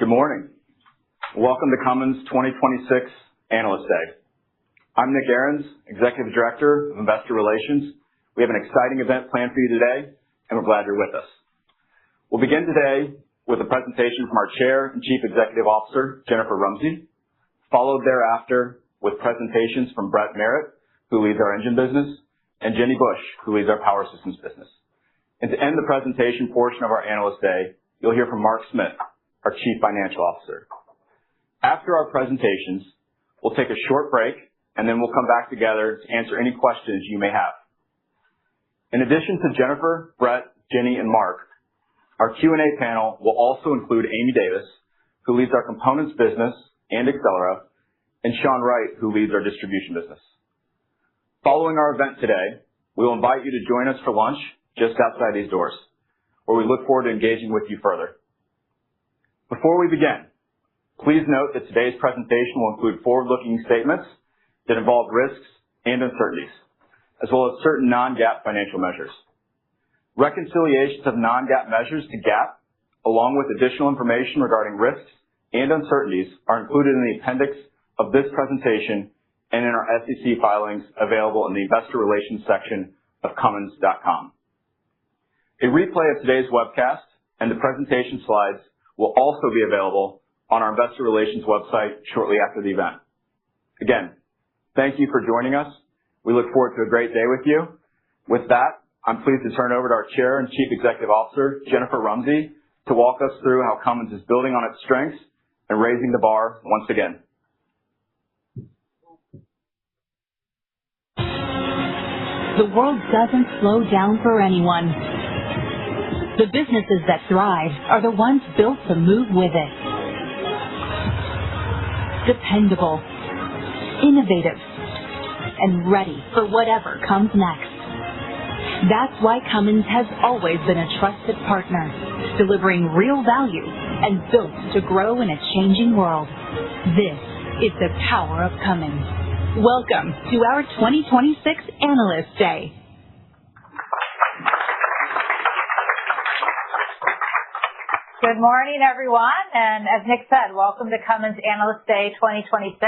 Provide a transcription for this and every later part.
Good morning. Welcome to Cummins 2026 Analyst Day. I'm Nick Ahrens, Executive Director of Investor Relations. We have an exciting event planned for you today, and we're glad you're with us. We'll begin today with a presentation from our Chair and Chief Executive Officer, Jennifer Rumsey, followed thereafter with presentations from Brett Merritt, who leads our engine business, and Jenny Bush, who leads our power systems business. And to end the presentation portion of our Analyst Day, you'll hear from Mark Smith, our Chief Financial Officer. After our presentations, we'll take a short break, and then we'll come back together to answer any questions you may have. In addition to Jennifer, Brett, Jenny, and Mark, our Q&A panel will also include Amy Davis, who leads our components business and Accelera, and Sean Wright, who leads our distribution business. Following our event today, we will invite you to join us for lunch just outside these doors, where we look forward to engaging with you further. Before we begin, please note that today's presentation will include forward-looking statements that involve risks and uncertainties, as well as certain non-GAAP financial measures. Reconciliations of non-GAAP measures to GAAP, along with additional information regarding risks and uncertainties, are included in the appendix of this presentation and in our SEC filings available in the Investor Relations section of Cummins.com. A replay of today's webcast and the presentation slides will also be available on our Investor Relations website shortly after the event. Again, thank you for joining us. We look forward to a great day with you. With that, I'm pleased to turn over to our Chair and Chief Executive Officer, Jennifer Rumsey, to walk us through how Cummins is building on its strengths and raising the bar once again. The world doesn't slow down for anyone. The businesses that thrive are the ones built to move with it. Dependable, innovative, and ready for whatever comes next. That's why Cummins has always been a trusted partner, delivering real value and built to grow in a changing world. This is the power of Cummins. Welcome to our 2026 Analyst Day. Good morning, everyone, and as Nick said, welcome to Cummins Analyst Day 2026.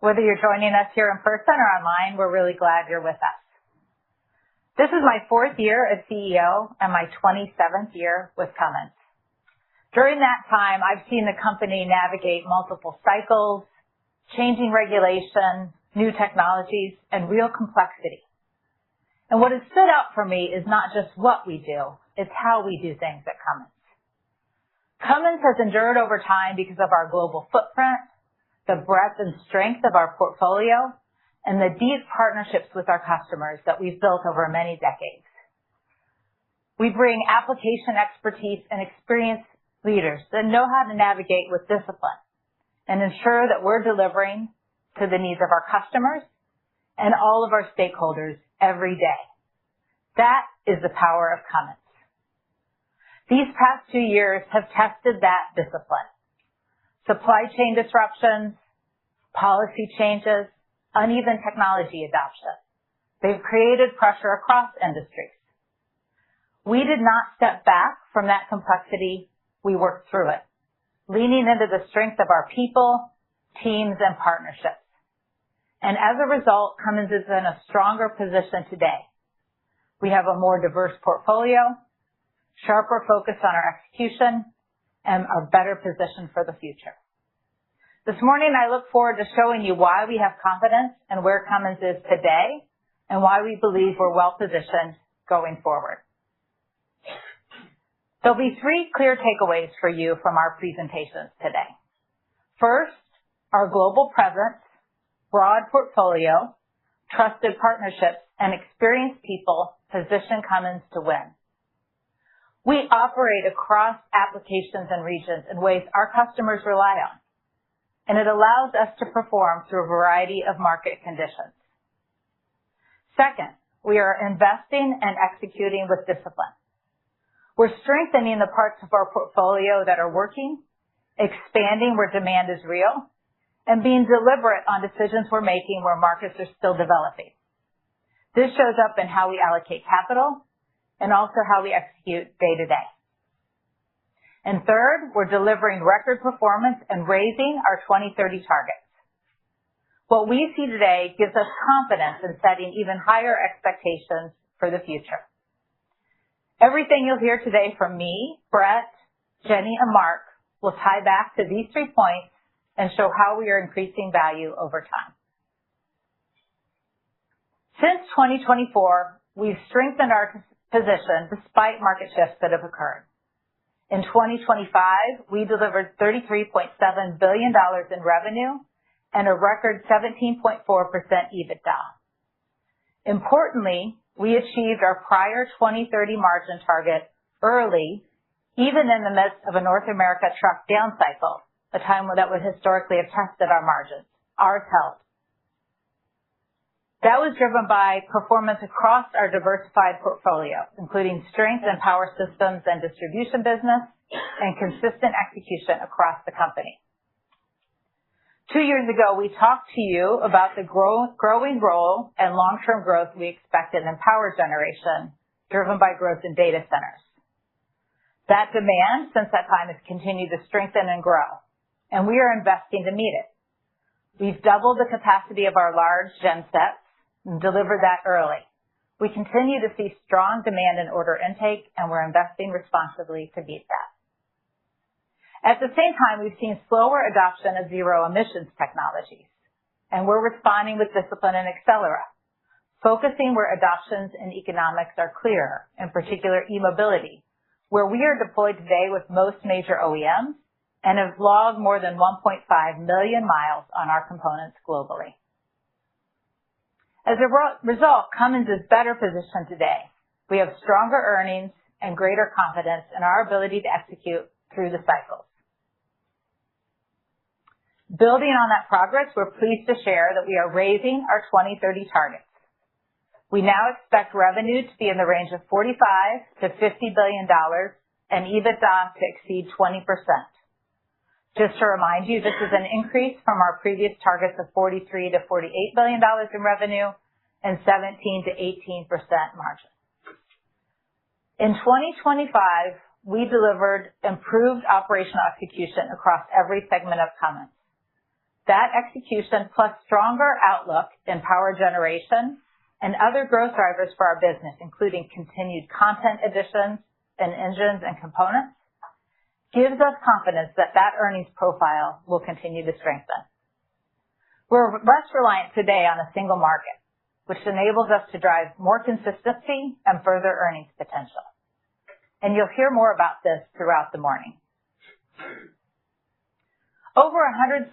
Whether you're joining us here in person or online, we're really glad you're with us. This is my 4th year as CEO and my 27th year with Cummins. During that time, I've seen the company navigate multiple cycles, changing regulation, new technologies, and real complexity. And what has stood out for me is not just what we do, it's how we do things at Cummins. Cummins has endured over time because of our global footprint, the breadth and strength of our portfolio, and the deep partnerships with our customers that we've built over many decades. We bring application expertise and experienced leaders that know how to navigate with discipline and ensure that we're delivering to the needs of our customers and all of our stakeholders every day. That is the power of Cummins. These past 2 years have tested that discipline. Supply chain disruptions, policy changes, uneven technology adoption. They've created pressure across industries. We did not step back from that complexity. We worked through it, leaning into the strength of our people, teams, and partnerships. And as a result, Cummins is in a stronger position today. We have a more diverse portfolio, sharper focus on our execution, and are better positioned for the future. This morning, I look forward to showing you why we have confidence in where Cummins is today and why we believe we're well positioned going forward. There'll be 3 clear takeaways for you from our presentations today. First, our global presence, broad portfolio, trusted partnerships, and experienced people position Cummins to win. We operate across applications and regions in ways our customers rely on, and it allows us to perform through a variety of market conditions. Second, we are investing and executing with discipline. We're strengthening the parts of our portfolio that are working, expanding where demand is real, and being deliberate on decisions we're making where markets are still developing. This shows up in how we allocate capital and also how we execute day to day. And third, we're delivering record performance and raising our 2030 targets. What we see today gives us confidence in setting even higher expectations for the future. Everything you'll hear today from me, Brett, Jenny, and Mark will tie back to these 3 points and show how we are increasing value over time. Since 2024, we've strengthened our position despite market shifts that have occurred. In 2025, we delivered $33.7 billion in revenue and a record 17.4% EBITDA. Importantly, we achieved our prior 2030 margin target early, even in the midst of a North America truck down cycle, a time that would historically have tested our margins. Ours held. That was driven by performance across our diversified portfolio, including strength in power systems and distribution business and consistent execution across the company. 2 years ago, we talked to you about the growing role and long-term growth we expected in power generation, driven by growth in data centers. That demand, since that time, has continued to strengthen and grow, and we are investing to meet it. We've doubled the capacity of our large gensets and delivered that early. We continue to see strong demand in order intake, and we're investing responsibly to meet that. At the same time, we've seen slower adoption of zero emissions technologies, and we're responding with discipline and Accelera, focusing where adoptions and economics are clear, in particular e-mobility, where we are deployed today with most major OEMs and have logged more than 1.5 million miles on our components globally. As a result, Cummins is better positioned today. We have stronger earnings and greater confidence in our ability to execute through the cycles. Building on that progress, we're pleased to share that we are raising our 2030 targets. We now expect revenue to be in the range of $45 to $50 billion and EBITDA to exceed 20%. Just to remind you, this is an increase from our previous targets of $43 to $48 billion in revenue and 17 to 18% margin. In 2025, we delivered improved operational execution across every segment of Cummins. That execution, plus stronger outlook in power generation and other growth drivers for our business, including continued content additions in engines and components, gives us confidence that that earnings profile will continue to strengthen. We're less reliant today on a single market, which enables us to drive more consistency and further earnings potential. And you'll hear more about this throughout the morning. Over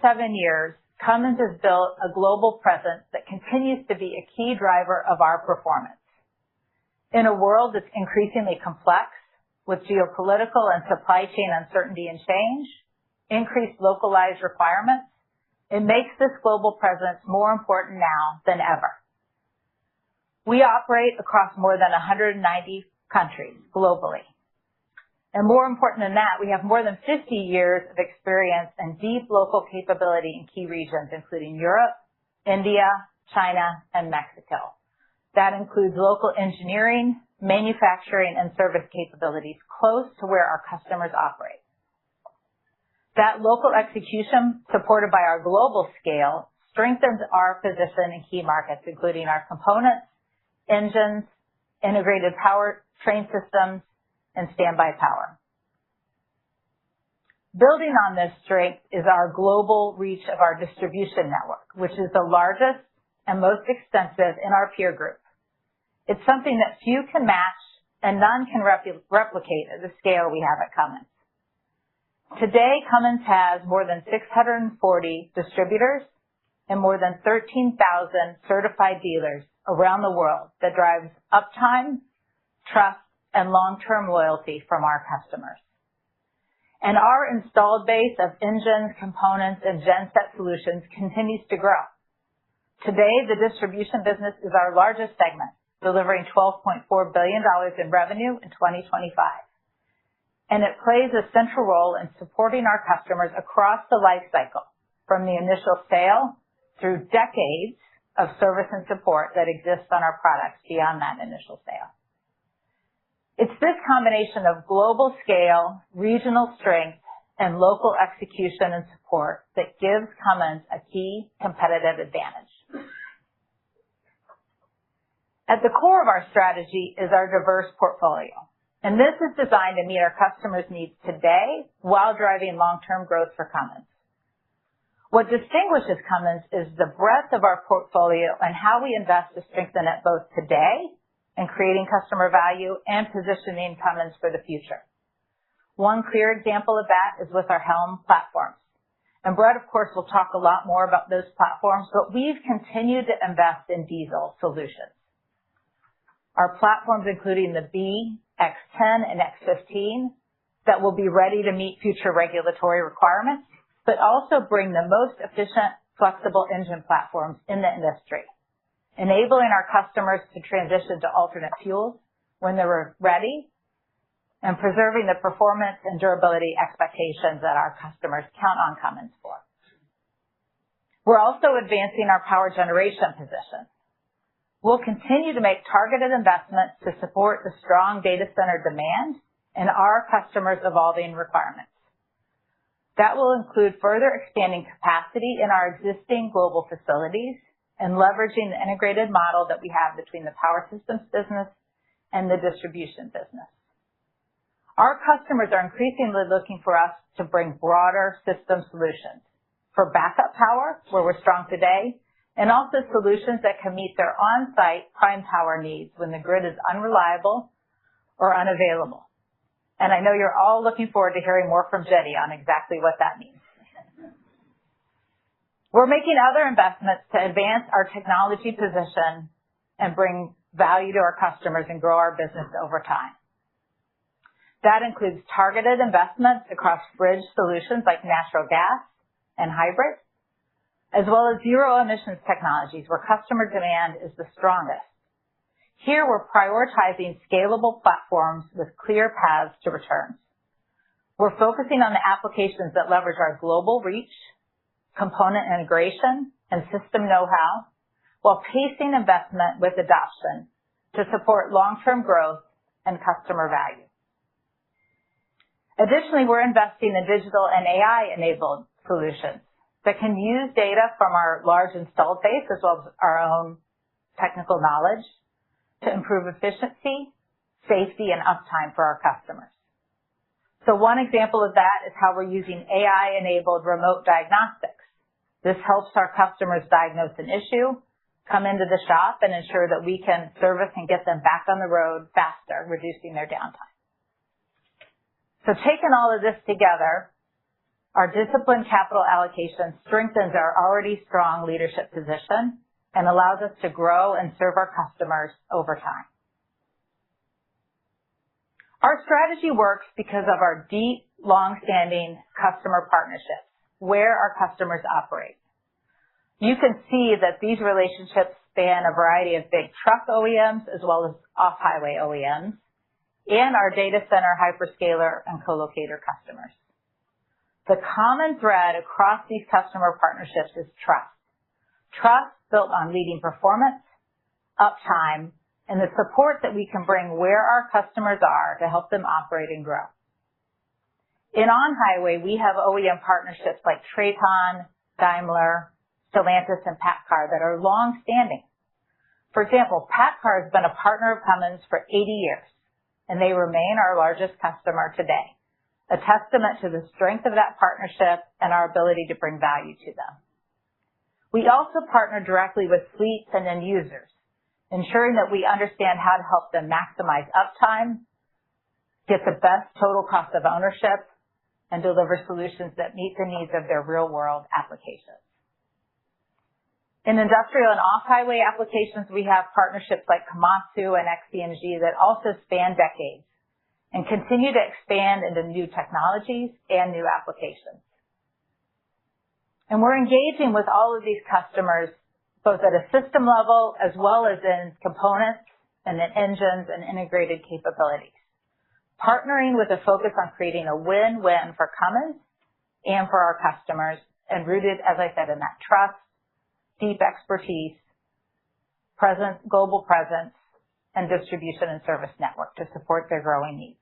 107 years, Cummins has built a global presence that continues to be a key driver of our performance. In a world that's increasingly complex, with geopolitical and supply chain uncertainty and change, increased localized requirements, it makes this global presence more important now than ever. We operate across more than 190 countries globally. And more important than that, we have more than 50 years of experience and deep local capability in key regions, including Europe, India, China, and Mexico. That includes local engineering, manufacturing, and service capabilities close to where our customers operate. That local execution, supported by our global scale, strengthens our position in key markets, including our components, engines, integrated power train systems, and standby power. Building on this strength is our global reach of our distribution network, which is the largest and most extensive in our peer group. It's something that few can match and none can replicate at the scale we have at Cummins. Today, Cummins has more than 640 distributors and more than 13,000 certified dealers around the world that drives uptime, trust, and long-term loyalty from our customers. And our installed base of engines, components, and genset solutions continues to grow. Today, the distribution business is our largest segment, delivering $12.4 billion in revenue in 2025. And it plays a central role in supporting our customers across the life cycle, from the initial sale through decades of service and support that exists on our products beyond that initial sale. It's this combination of global scale, regional strength, and local execution and support that gives Cummins a key competitive advantage. At the core of our strategy is our diverse portfolio, and this is designed to meet our customers' needs today while driving long-term growth for Cummins. What distinguishes Cummins is the breadth of our portfolio and how we invest to strengthen it both today and creating customer value and positioning Cummins for the future. One clear example of that is with our Helm platforms. And Brett, of course, will talk a lot more about those platforms, but we've continued to invest in diesel solutions. Our platforms, including the B, X10, and X15, that will be ready to meet future regulatory requirements, but also bring the most efficient, flexible engine platforms in the industry, enabling our customers to transition to alternate fuels when they're ready, and preserving the performance and durability expectations that our customers count on Cummins for. We're also advancing our power generation position. We'll continue to make targeted investments to support the strong data center demand and our customers' evolving requirements. That will include further expanding capacity in our existing global facilities and leveraging the integrated model that we have between the power systems business and the distribution business. Our customers are increasingly looking for us to bring broader system solutions for backup power, where we're strong today, and also solutions that can meet their on-site prime power needs when the grid is unreliable or unavailable. And I know you're all looking forward to hearing more from Jenny on exactly what that means. We're making other investments to advance our technology position and bring value to our customers and grow our business over time. That includes targeted investments across bridge solutions like natural gas and hybrid, as well as zero emissions technologies where customer demand is the strongest. Here we're prioritizing scalable platforms with clear paths to returns. We're focusing on the applications that leverage our global reach, component integration, and system know-how, while pacing investment with adoption to support long-term growth and customer value. Additionally, we're investing in digital and AI-enabled solutions that can use data from our large installed base as well as our own technical knowledge to improve efficiency, safety, and uptime for our customers. So one example of that is how we're using AI-enabled remote diagnostics. This helps our customers diagnose an issue, come into the shop, and ensure that we can service and get them back on the road faster, reducing their downtime. So taking all of this together, our disciplined capital allocation strengthens our already strong leadership position and allows us to grow and serve our customers over time. Our strategy works because of our deep, long-standing customer partnerships, where our customers operate. You can see that these relationships span a variety of big truck OEMs as well as off-highway OEMs, and our data center, hyperscaler, and co-locator customers. The common thread across these customer partnerships is trust. Trust built on leading performance, uptime, and the support that we can bring where our customers are to help them operate and grow. In on-highway, we have OEM partnerships like Traton, Daimler, Stellantis, and PACCAR that are long-standing. For example, PACCAR has been a partner of Cummins for 80 years, and they remain our largest customer today, a testament to the strength of that partnership and our ability to bring value to them. We also partner directly with fleets and end users, ensuring that we understand how to help them maximize uptime, get the best total cost of ownership, and deliver solutions that meet the needs of their real-world applications. In industrial and off-highway applications, we have partnerships like Komatsu and XCMG that also span decades and continue to expand into new technologies and new applications. And we're engaging with all of these customers both at a system level as well as in components and in engines and integrated capabilities, partnering with a focus on creating a win-win for Cummins and for our customers, and rooted, as I said, in that trust, deep expertise, global presence, and distribution and service network to support their growing needs.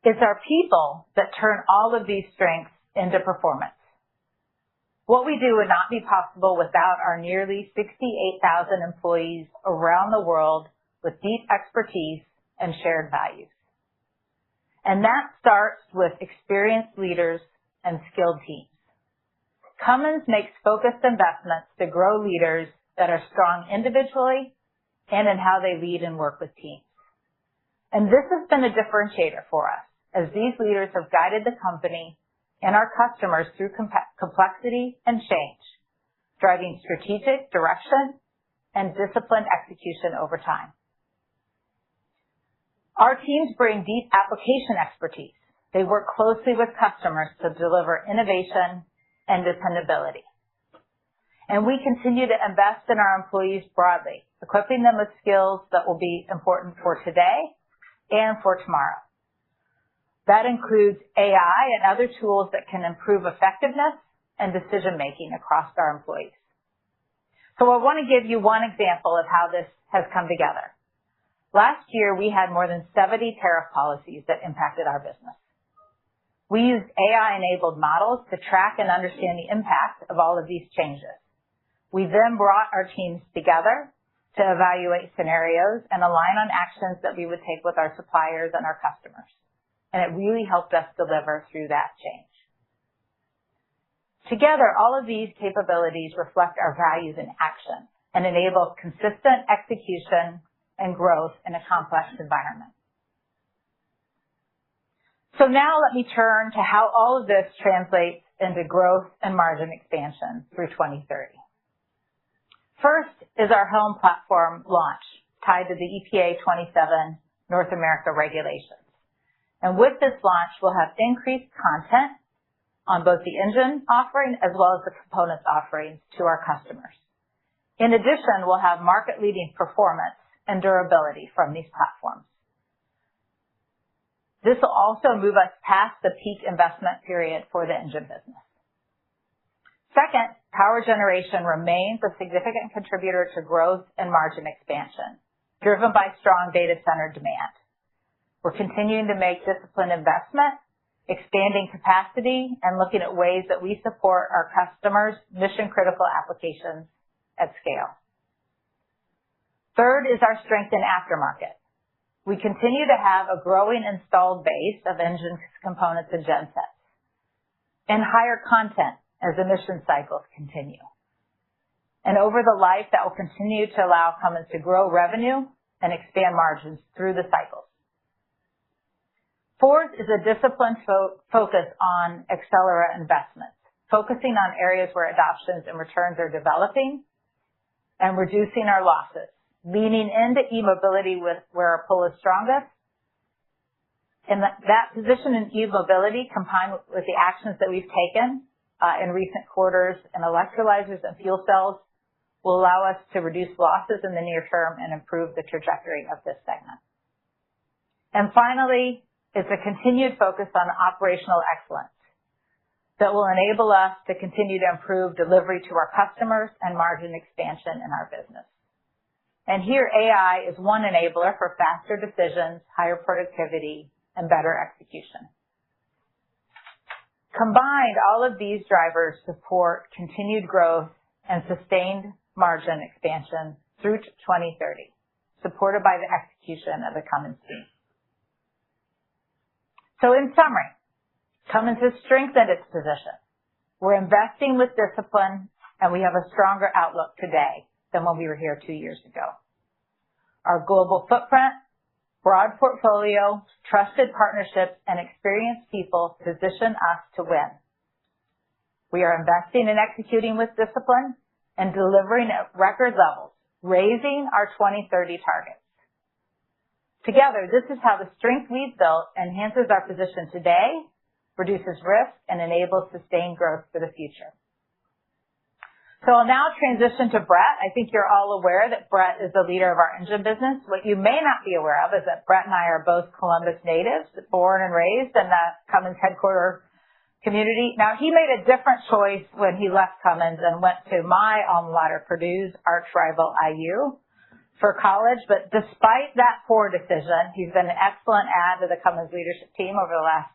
It's our people that turn all of these strengths into performance. What we do would not be possible without our nearly 68,000 employees around the world with deep expertise and shared values. And that starts with experienced leaders and skilled teams. Cummins makes focused investments to grow leaders that are strong individually and in how they lead and work with teams. And this has been a differentiator for us, as these leaders have guided the company and our customers through complexity and change, driving strategic direction and disciplined execution over time. Our teams bring deep application expertise. They work closely with customers to deliver innovation and dependability. And we continue to invest in our employees broadly, equipping them with skills that will be important for today and for tomorrow. That includes AI and other tools that can improve effectiveness and decision-making across our employees. So I want to give you one example of how this has come together. Last year, we had more than 70 tariff policies that impacted our business. We used AI-enabled models to track and understand the impact of all of these changes. We then brought our teams together to evaluate scenarios and align on actions that we would take with our suppliers and our customers. And it really helped us deliver through that change. Together, all of these capabilities reflect our values in action and enable consistent execution and growth in a complex environment. So now let me turn to how all of this translates into growth and margin expansion through 2030. First is our home platform launch, tied to the EPA 27 North America regulations. And with this launch, we'll have increased content on both the engine offering as well as the components offerings to our customers. In addition, we'll have market-leading performance and durability from these platforms. This will also move us past the peak investment period for the engine business. Second, power generation remains a significant contributor to growth and margin expansion, driven by strong data center demand. We're continuing to make disciplined investment, expanding capacity, and looking at ways that we support our customers' mission-critical applications at scale. Third is our strength in aftermarket. We continue to have a growing installed base of engine components and gensets, and higher content as emission cycles continue. And over the life, that will continue to allow Cummins to grow revenue and expand margins through the cycles. Fourth is a disciplined focus on Accelera investments, focusing on areas where adoptions and returns are developing and reducing our losses, leaning into e-mobility where our pull is strongest. And that position in e-mobility, combined with the actions that we've taken in recent quarters in electrolyzers and fuel cells, will allow us to reduce losses in the near term and improve the trajectory of this segment. And finally, it's a continued focus on operational excellence that will enable us to continue to improve delivery to our customers and margin expansion in our business. And here, AI is one enabler for faster decisions, higher productivity, and better execution. Combined, all of these drivers support continued growth and sustained margin expansion through 2030, supported by the execution of the Cummins team. So in summary, Cummins has strengthened its position. We're investing with discipline, and we have a stronger outlook today than when we were here 2 years ago. Our global footprint, broad portfolio, trusted partnerships, and experienced people position us to win. We are investing and executing with discipline and delivering at record levels, raising our 2030 targets. Together, this is how the strength we've built enhances our position today, reduces risk, and enables sustained growth for the future. So I'll now transition to Brett. I think you're all aware that Brett is the leader of our engine business. What you may not be aware of is that Brett and I are both Columbus natives, born and raised in the Cummins headquarters community. Now, he made a different choice when he left Cummins and went to my alma mater, Purdue's arch rival, IU. for college, but despite that poor decision, he's been an excellent add to the Cummins leadership team over the last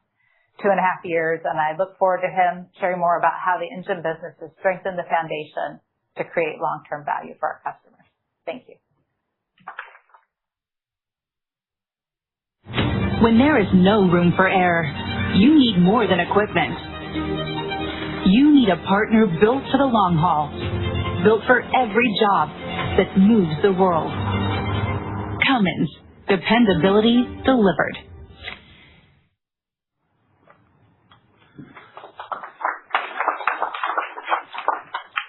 2.5 years, and I look forward to him sharing more about how the engine business has strengthened the foundation to create long-term value for our customers. Thank you. When there is no room for error, you need more than equipment. You need a partner built for the long haul, built for every job that moves the world. Cummins, dependability delivered.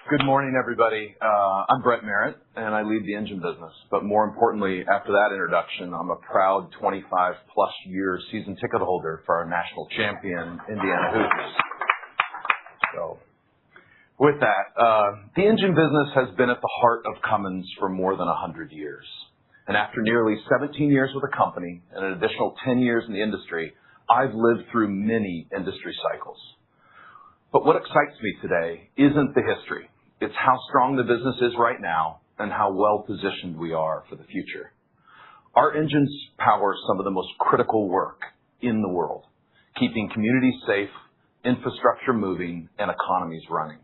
Good morning, everybody. I'm Brett Merritt, and I lead the engine business. But more importantly, after that introduction, I'm a proud 25-plus year season ticket holder for our national champion, Indiana Hoosiers. So, with that, the engine business has been at the heart of Cummins for more than 100 years. And after nearly 17 years with the company and an additional 10 years in the industry, I've lived through many industry cycles. But what excites me today isn't the history. It's how strong the business is right now and how well positioned we are for the future. Our engines power some of the most critical work in the world, keeping communities safe, infrastructure moving, and economies running.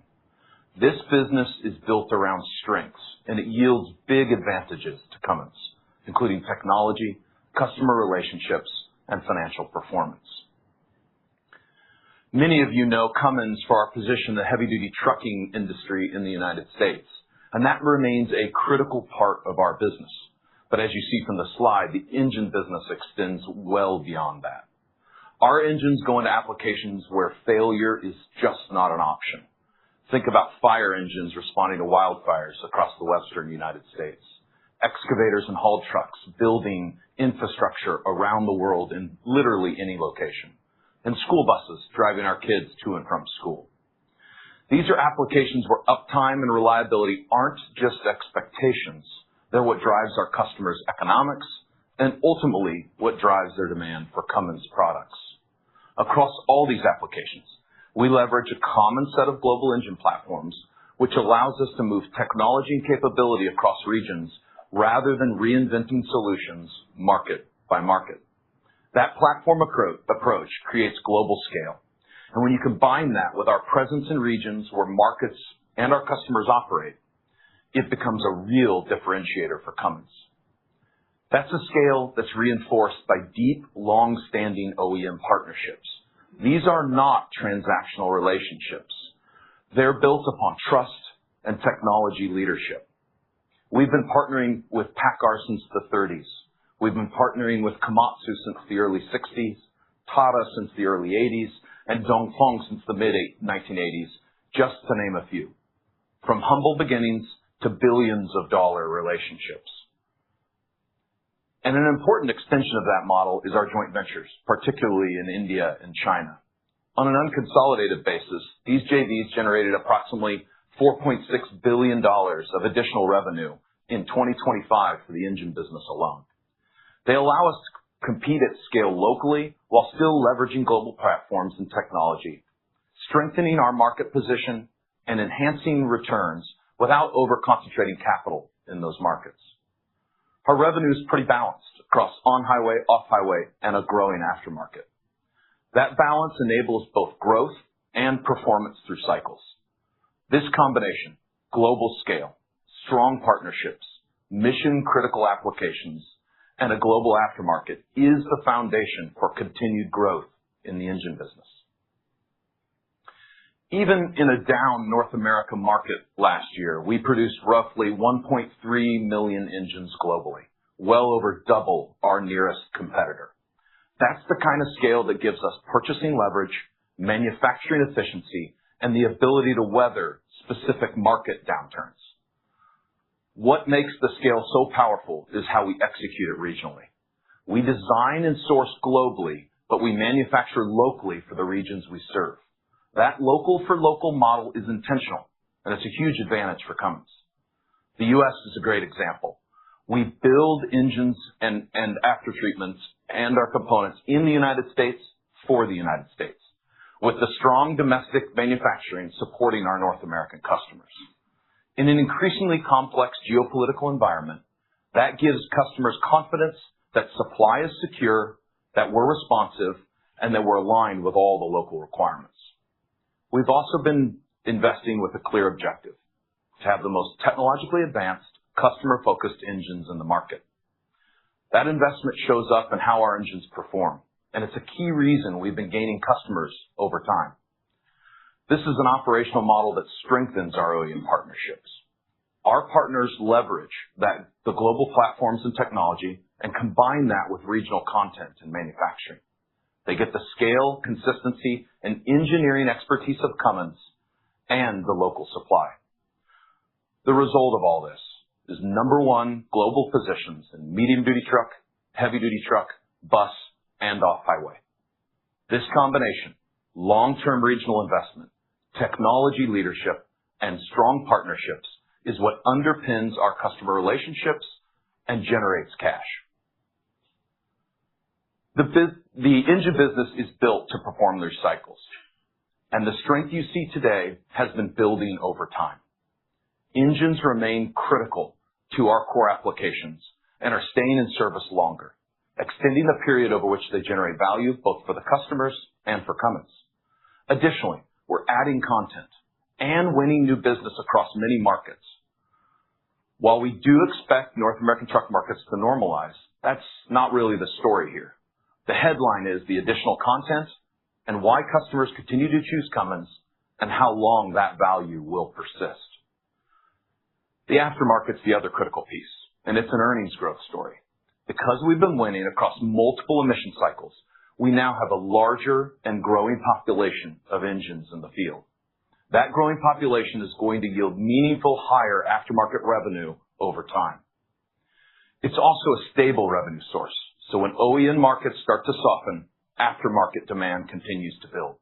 This business is built around strengths, and it yields big advantages to Cummins, including technology, customer relationships, and financial performance. Many of you know Cummins for our position in the heavy-duty trucking industry in the United States, and that remains a critical part of our business. But as you see from the slide, the engine business extends well beyond that. Our engines go into applications where failure is just not an option. Think about fire engines responding to wildfires across the western United States, excavators and haul trucks building infrastructure around the world in literally any location, and school buses driving our kids to and from school. These are applications where uptime and reliability aren't just expectations. They're what drives our customers' economics and ultimately what drives their demand for Cummins products. Across all these applications, we leverage a common set of global engine platforms, which allows us to move technology and capability across regions rather than reinventing solutions market by market. That platform approach creates global scale. And when you combine that with our presence in regions where markets and our customers operate, it becomes a real differentiator for Cummins. That's a scale that's reinforced by deep, long-standing OEM partnerships. These are not transactional relationships. They're built upon trust and technology leadership. We've been partnering with PACCAR since the 30s. We've been partnering with Komatsu since the early 60s, Tata since the early 80s, and Dongfeng since the mid-1980s, just to name a few. From humble beginnings to billions of dollar relationships. And an important extension of that model is our joint ventures, particularly in India and China. On an unconsolidated basis, these JVs generated approximately $4.6 billion of additional revenue in 2025 for the engine business alone. They allow us to compete at scale locally while still leveraging global platforms and technology, strengthening our market position and enhancing returns without over-concentrating capital in those markets. Our revenue is pretty balanced across on-highway, off-highway, and a growing aftermarket. That balance enables both growth and performance through cycles. This combination, global scale, strong partnerships, mission-critical applications, and a global aftermarket is the foundation for continued growth in the engine business. Even in a down North America market last year, we produced roughly 1.3 million engines globally, well over double our nearest competitor. That's the kind of scale that gives us purchasing leverage, manufacturing efficiency, and the ability to weather specific market downturns. What makes the scale so powerful is how we execute it regionally. We design and source globally, but we manufacture locally for the regions we serve. That local for local model is intentional, and it's a huge advantage for Cummins. The U.S. is a great example. We build engines and aftertreatments and our components in the United States for the United States, with the strong domestic manufacturing supporting our North American customers. In an increasingly complex geopolitical environment, That gives customers confidence that supply is secure, that we're responsive, and that we're aligned with all the local requirements. We've also been investing with a clear objective: to have the most technologically advanced, customer-focused engines in the market. That investment shows up in how our engines perform, and it's a key reason we've been gaining customers over time. This is an operational model that strengthens our OEM partnerships. Our partners leverage the global platforms and technology and combine that with regional content and manufacturing. They get the scale, consistency, and engineering expertise of Cummins and the local supply. The result of all this is #1 global positions in medium-duty truck, heavy-duty truck, bus, and off-highway. This combination, long-term regional investment, technology leadership, and strong partnerships, is what underpins our customer relationships and generates cash. The engine business is built to perform through cycles, and the strength you see today has been building over time. Engines remain critical to our core applications and are staying in service longer, extending the period over which they generate value both for the customers and for Cummins. Additionally, we're adding content and winning new business across many markets. While we do expect North American truck markets to normalize, that's not really the story here. The headline is the additional content and why customers continue to choose Cummins and how long that value will persist. The aftermarket's the other critical piece, and it's an earnings growth story. Because we've been winning across multiple emission cycles, we now have a larger and growing population of engines in the field. That growing population is going to yield meaningful higher aftermarket revenue over time. It's also a stable revenue source, so when OEM markets start to soften, aftermarket demand continues to build.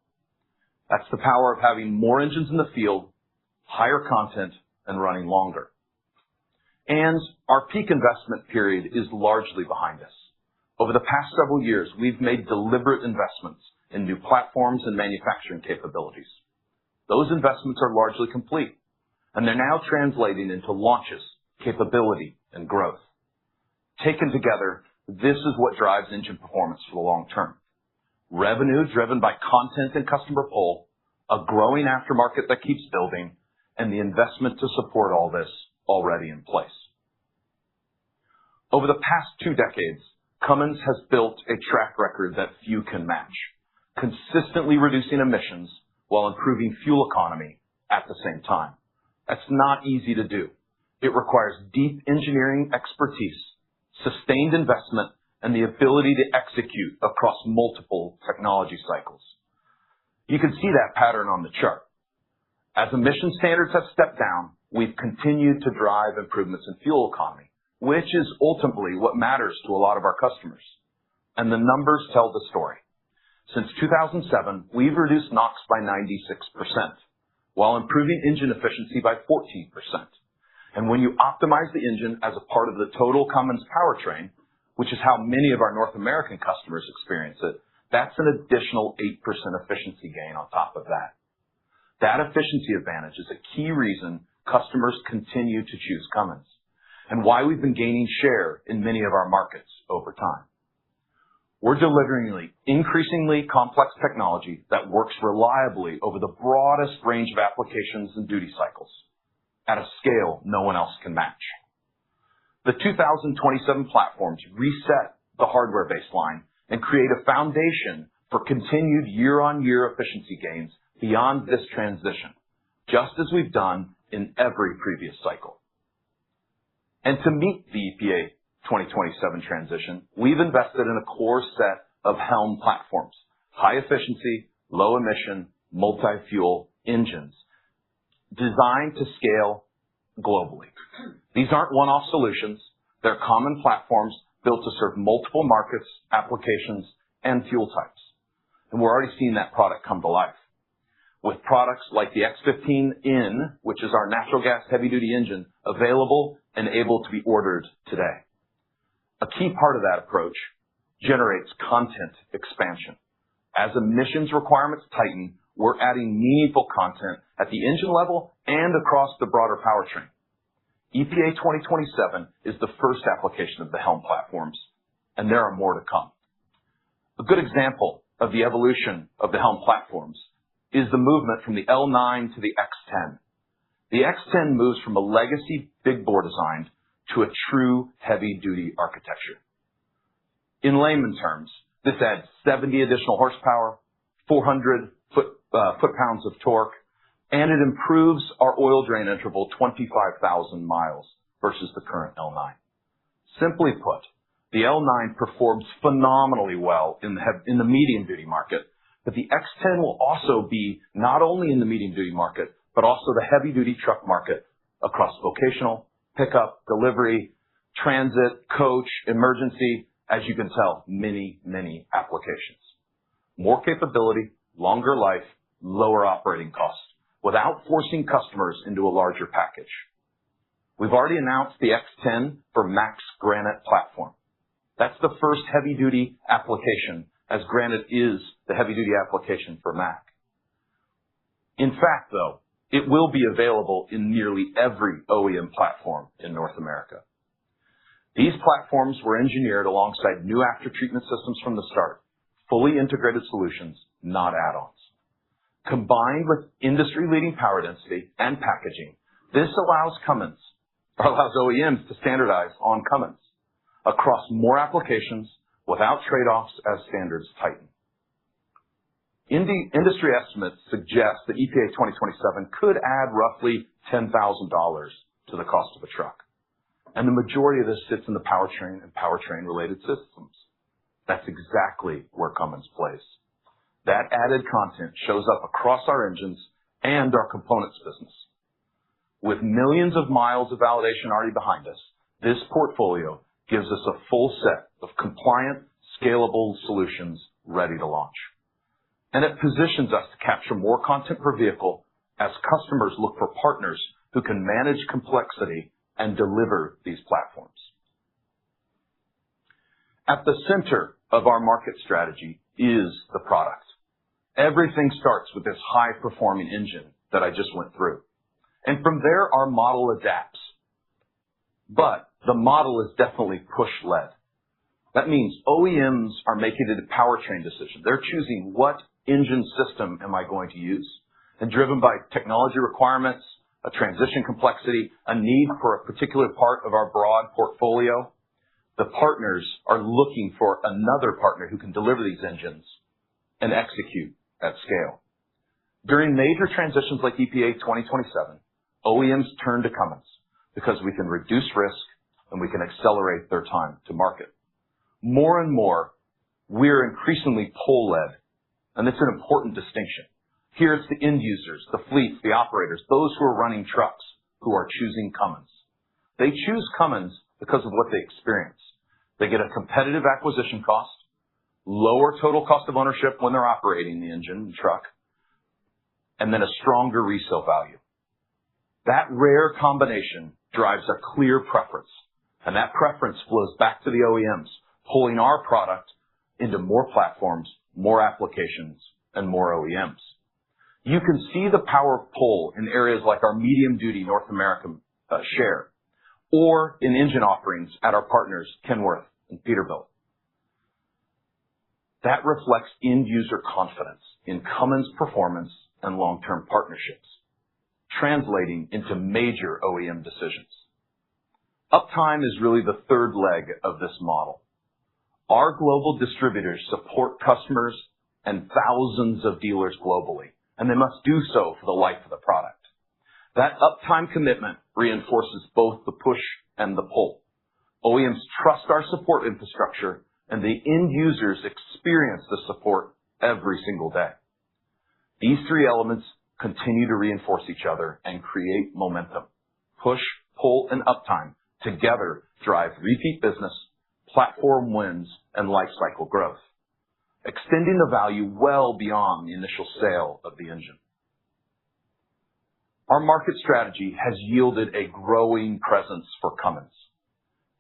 That's the power of having more engines in the field, higher content, and running longer. And our peak investment period is largely behind us. Over the past several years, we've made deliberate investments in new platforms and manufacturing capabilities. Those investments are largely complete, and they're now translating into launches, capability, and growth. Taken together, this is what drives engine performance for the long term. Revenue driven by content and customer pull, a growing aftermarket that keeps building, and the investment to support all this already in place. Over the past 2 decades, Cummins has built a track record that few can match, consistently reducing emissions while improving fuel economy at the same time. That's not easy to do. It requires deep engineering expertise, sustained investment, and the ability to execute across multiple technology cycles. You can see that pattern on the chart. As emission standards have stepped down, we've continued to drive improvements in fuel economy, which is ultimately what matters to a lot of our customers. And the numbers tell the story. Since 2007, we've reduced NOx by 96%, while improving engine efficiency by 14%. And when you optimize the engine as a part of the total Cummins powertrain, which is how many of our North American customers experience it, that's an additional 8% efficiency gain on top of that. That efficiency advantage is a key reason customers continue to choose Cummins, and why we've been gaining share in many of our markets over time. We're delivering increasingly complex technology that works reliably over the broadest range of applications and duty cycles at a scale no one else can match. The 2027 platforms reset the hardware baseline and create a foundation for continued year-on-year efficiency gains beyond this transition, just as we've done in every previous cycle. And to meet the EPA 2027 transition, we've invested in a core set of HELM platforms, high efficiency, low emission, multi-fuel engines designed to scale globally. These aren't one-off solutions. They're common platforms built to serve multiple markets, applications, and fuel types. And we're already seeing that product come to life, with products like the X15N, which is our natural gas heavy-duty engine, available and able to be ordered today. A key part of that approach generates content expansion. As emissions requirements tighten, we're adding meaningful content at the engine level and across the broader powertrain. EPA 2027 is the first application of the HELM platforms, and there are more to come. A good example of the evolution of the HELM platforms is the movement from the L9 to the X10. The X10 moves from a legacy big bore design to a true heavy-duty architecture. In layman terms, this adds 70 additional horsepower, 400 foot-pounds of torque, and it improves our oil drain interval 25,000 miles versus the current L9. Simply put, the L9 performs phenomenally well in the medium-duty market, but the X10 will also be not only in the medium-duty market, but also the heavy-duty truck market across vocational, pickup, delivery, transit, coach, emergency, as you can tell, many, many applications. More capability, longer life, lower operating costs, without forcing customers into a larger package. We've already announced the X10 for Mac's Granite platform. That's the first heavy-duty application, as Granite is the heavy-duty application for Mac. In fact, though, it will be available in nearly every OEM platform in North America. These platforms were engineered alongside new after-treatment systems from the start, fully integrated solutions, not add-ons. Combined with industry-leading power density and packaging, this allows OEMs to standardize on Cummins across more applications without trade-offs as standards tighten. Industry estimates suggest that EPA 2027 could add roughly $10,000 to the cost of a truck. And the majority of this sits in the powertrain and powertrain-related systems. That's exactly where Cummins plays. That added content shows up across our engines and our components business. With millions of miles of validation already behind us, this portfolio gives us a full set of compliant, scalable solutions ready to launch. And it positions us to capture more content per vehicle as customers look for partners who can manage complexity and deliver these platforms. At the center of our market strategy is the product. Everything starts with this high-performing engine that I just went through. And from there, our model adapts. But the model is definitely push-led. That means OEMs are making it a powertrain decision. They're choosing what engine system am I going to use? And driven by technology requirements, a transition complexity, a need for a particular part of our broad portfolio, the partners are looking for another partner who can deliver these engines and execute at scale. During major transitions like EPA 2027, OEMs turn to Cummins because we can reduce risk and we can accelerate their time to market. More and more, we're increasingly pull-led, and it's an important distinction. Here it's the end users, the fleets, the operators, those who are running trucks who are choosing Cummins. They choose Cummins because of what they experience. They get a competitive acquisition cost, lower total cost of ownership when they're operating the engine and truck, and then a stronger resale value. That rare combination drives a clear preference, and that preference flows back to the OEMs, pulling our product into more platforms, more applications, and more OEMs. You can see the power of pull in areas like our medium-duty North American share, or in engine offerings at our partners Kenworth and Peterbilt. That reflects end-user confidence in Cummins' performance and long-term partnerships, translating into major OEM decisions. Uptime is really the third leg of this model. Our global distributors support customers and thousands of dealers globally, and they must do so for the life of the product. That uptime commitment reinforces both the push and the pull. OEMs trust our support infrastructure, and the end users experience the support every single day. These three elements continue to reinforce each other and create momentum. Push, pull, and uptime together drive repeat business, platform wins, and lifecycle growth, extending the value well beyond the initial sale of the engine. Our market strategy has yielded a growing presence for Cummins.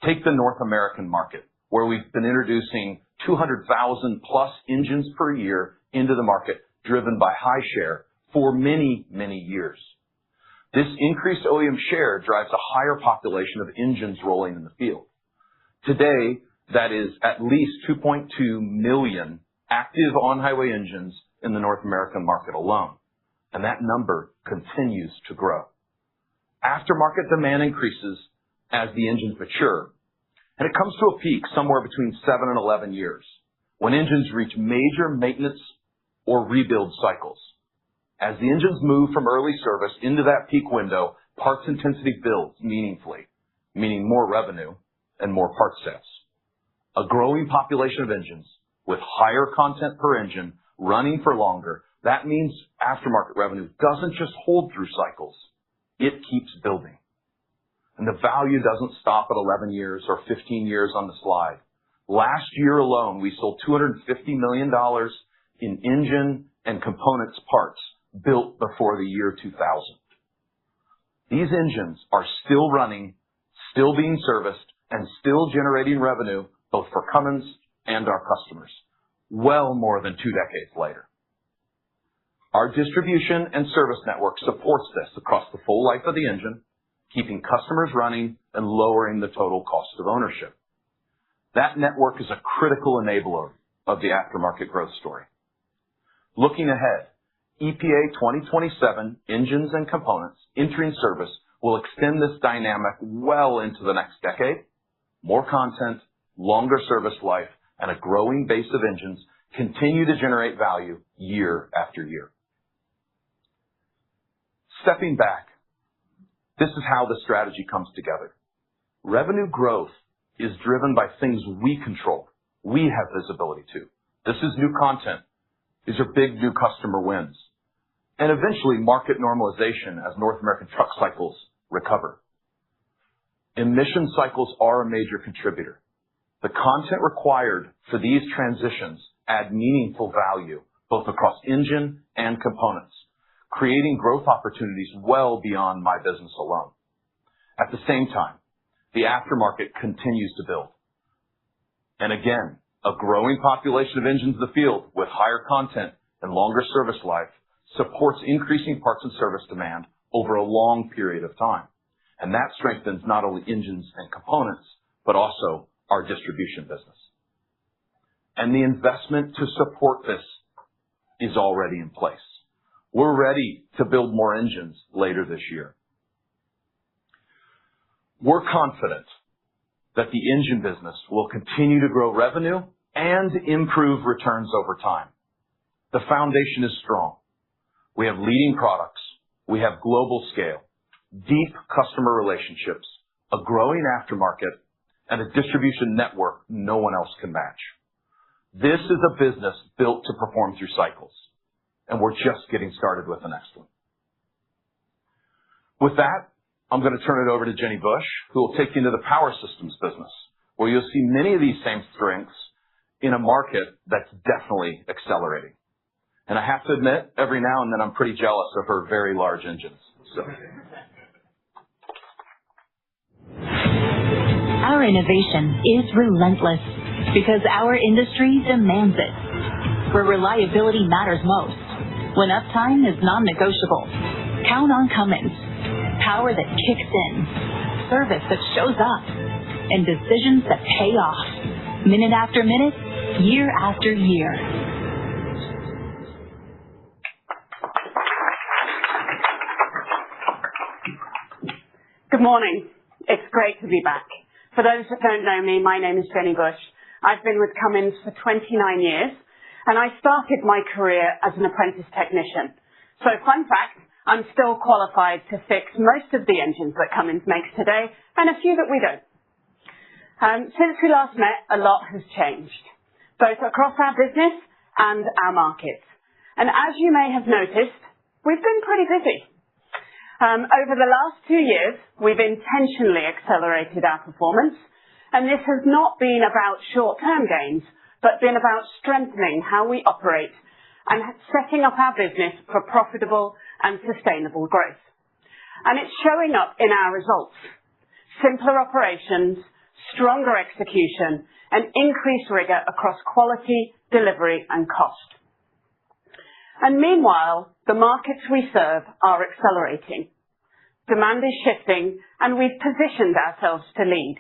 Take the North American market, where we've been introducing 200,000 plus engines per year into the market, driven by high share for many, many years. This increased OEM share drives a higher population of engines rolling in the field. Today, that is at least 2.2 million active on-highway engines in the North American market alone, and that number continues to grow. Aftermarket demand increases as the engines mature, and it comes to a peak somewhere between 7 and 11 years when engines reach major maintenance or rebuild cycles. As the engines move from early service into that peak window, parts intensity builds meaningfully, meaning more revenue and more parts sales. A growing population of engines with higher content per engine running for longer, that means aftermarket revenue doesn't just hold through cycles, it keeps building. And the value doesn't stop at 11 years or 15 years on the slide. Last year alone, we sold $250 million in engine and components parts built before the year 2000. These engines are still running, still being serviced, and still generating revenue both for Cummins and our customers, well more than 2 decades later. Our distribution and service network supports this across the full life of the engine, keeping customers running and lowering the total cost of ownership. That network is a critical enabler of the aftermarket growth story. Looking ahead, EPA 2027 engines and components entering service will extend this dynamic well into the next decade. More content, longer service life, and a growing base of engines continue to generate value year after year. Stepping back, this is how the strategy comes together. Revenue growth is driven by things we control, we have visibility to. This is new content. These are big new customer wins. And eventually market normalization as North American truck cycles recover. Emission cycles are a major contributor. The content required for these transitions add meaningful value both across engine and components, creating growth opportunities well beyond my business alone. At the same time, the aftermarket continues to build. And again, a growing population of engines in the field with higher content and longer service life supports increasing parts and service demand over a long period of time. And that strengthens not only engines and components, but also our distribution business. And the investment to support this is already in place. We're ready to build more engines later this year. We're confident that the engine business will continue to grow revenue and improve returns over time. The foundation is strong. We have leading products. We have global scale, deep customer relationships, a growing aftermarket, and a distribution network no one else can match. This is a business built to perform through cycles, and we're just getting started with the next one. With that, I'm going to turn it over to Jenny Bush, who will take you into the power systems business, where you'll see many of these same strengths in a market that's definitely accelerating. And I have to admit, every now and then I'm pretty jealous of her very large engines. So. Our innovation is relentless because our industry demands it. Where reliability matters most, when uptime is non-negotiable, count on Cummins. Power that kicks in, service that shows up, and decisions that pay off, minute after minute, year after year. Good morning. It's great to be back. For those that don't know me, my name is Jenny Bush. I've been with Cummins for 29 years, and I started my career as an apprentice technician. So fun fact, I'm still qualified to fix most of the engines that Cummins makes today, and a few that we don't. Since we last met, a lot has changed, both across our business and our markets. And as you may have noticed, we've been pretty busy. Over the last 2 years, we've intentionally accelerated our performance, and this has not been about short-term gains, but been about strengthening how we operate and setting up our business for profitable and sustainable growth. And it's showing up in our results. Simpler operations, stronger execution, and increased rigor across quality, delivery, and cost. And meanwhile, the markets we serve are accelerating. demand is shifting, and we've positioned ourselves to lead.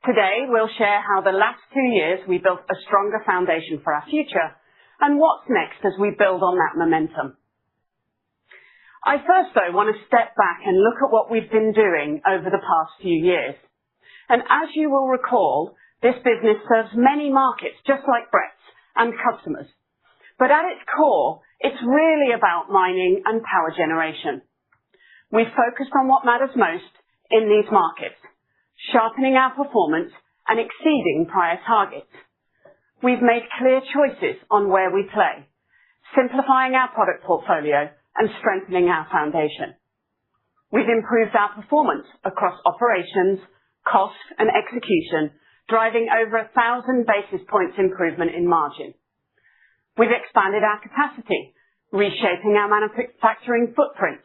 Today, we'll share how the last 2 years we built a stronger foundation for our future and what's next as we build on that momentum. I first, though, want to step back and look at what we've been doing over the past few years. And as you will recall, this business serves many markets, just like Brett's, and customers. But at its core, it's really about mining and power generation. We've focused on what matters most in these markets, sharpening our performance and exceeding prior targets. We've made clear choices on where we play, simplifying our product portfolio and strengthening our foundation. We've improved our performance across operations, cost and execution, driving over 1,000 basis points improvement in margin. We've expanded our capacity, reshaping our manufacturing footprint,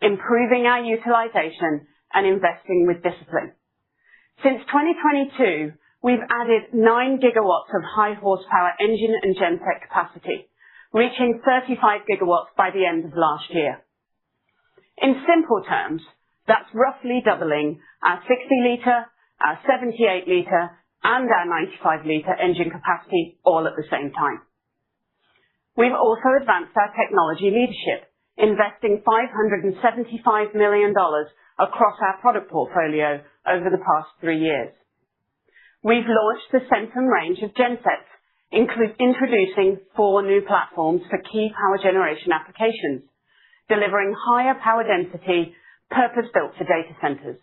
improving our utilization and investing with discipline. Since 2022, we've added 9 gigawatts of high horsepower engine and genset capacity, reaching 35 gigawatts by the end of last year. In simple terms, that's roughly doubling our 60-litre, our 78-litre, and our 95-litre engine capacity all at the same time. We've also advanced our technology leadership, investing $575 million across our product portfolio over the past 3 years. We've launched the Centum range of gensets, introducing 4 new platforms for key power generation applications, delivering higher power density, purpose-built for data centers.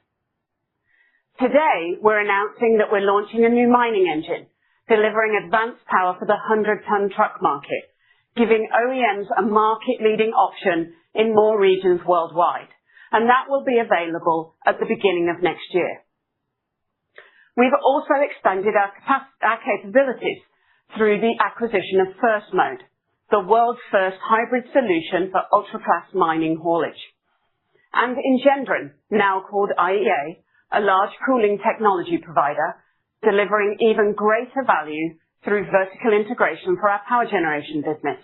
Today, we're announcing that we're launching a new mining engine, delivering advanced power for the 100-ton truck market, giving OEMs a market-leading option in more regions worldwide, and that will be available at the beginning of next year. We've also expanded our capabilities through the acquisition of First Mode, the world's first hybrid solution for ultra-class mining haulage, and Engendron, now called IEA, a large cooling technology provider, delivering even greater value through vertical integration for our power generation business.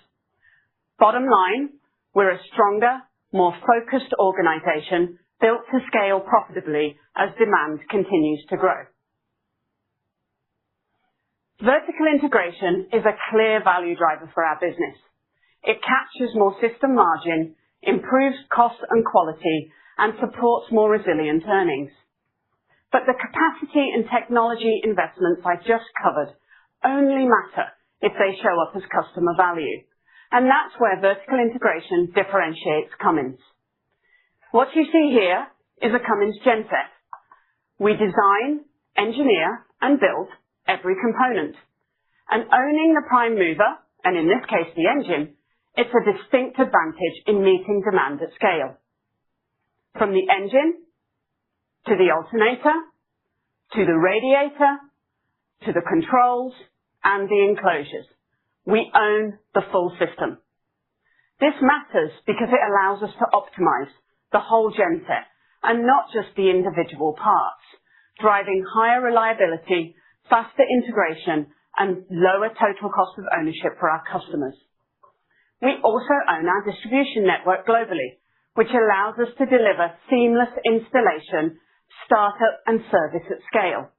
Bottom line, we're a stronger, more focused organization built to scale profitably as demand continues to grow. Vertical integration is a clear value driver for our business. It captures more system margin, improves cost and quality, and supports more resilient earnings. But the capacity and technology investments I just covered only matter if they show up as customer value. And that's where vertical integration differentiates Cummins. What you see here is a Cummins genset. We design, engineer, and build every component. And owning the prime mover, and in this case the engine, it's a distinct advantage in meeting demand at scale. From the engine, to the alternator, to the radiator, to the controls, and the enclosures. We own the full system. This matters because it allows us to optimize the whole genset and not just the individual parts, driving higher reliability, faster integration, and lower total cost of ownership for our customers. We also own our distribution network globally, which allows us to deliver seamless installation, startup, and service at scale,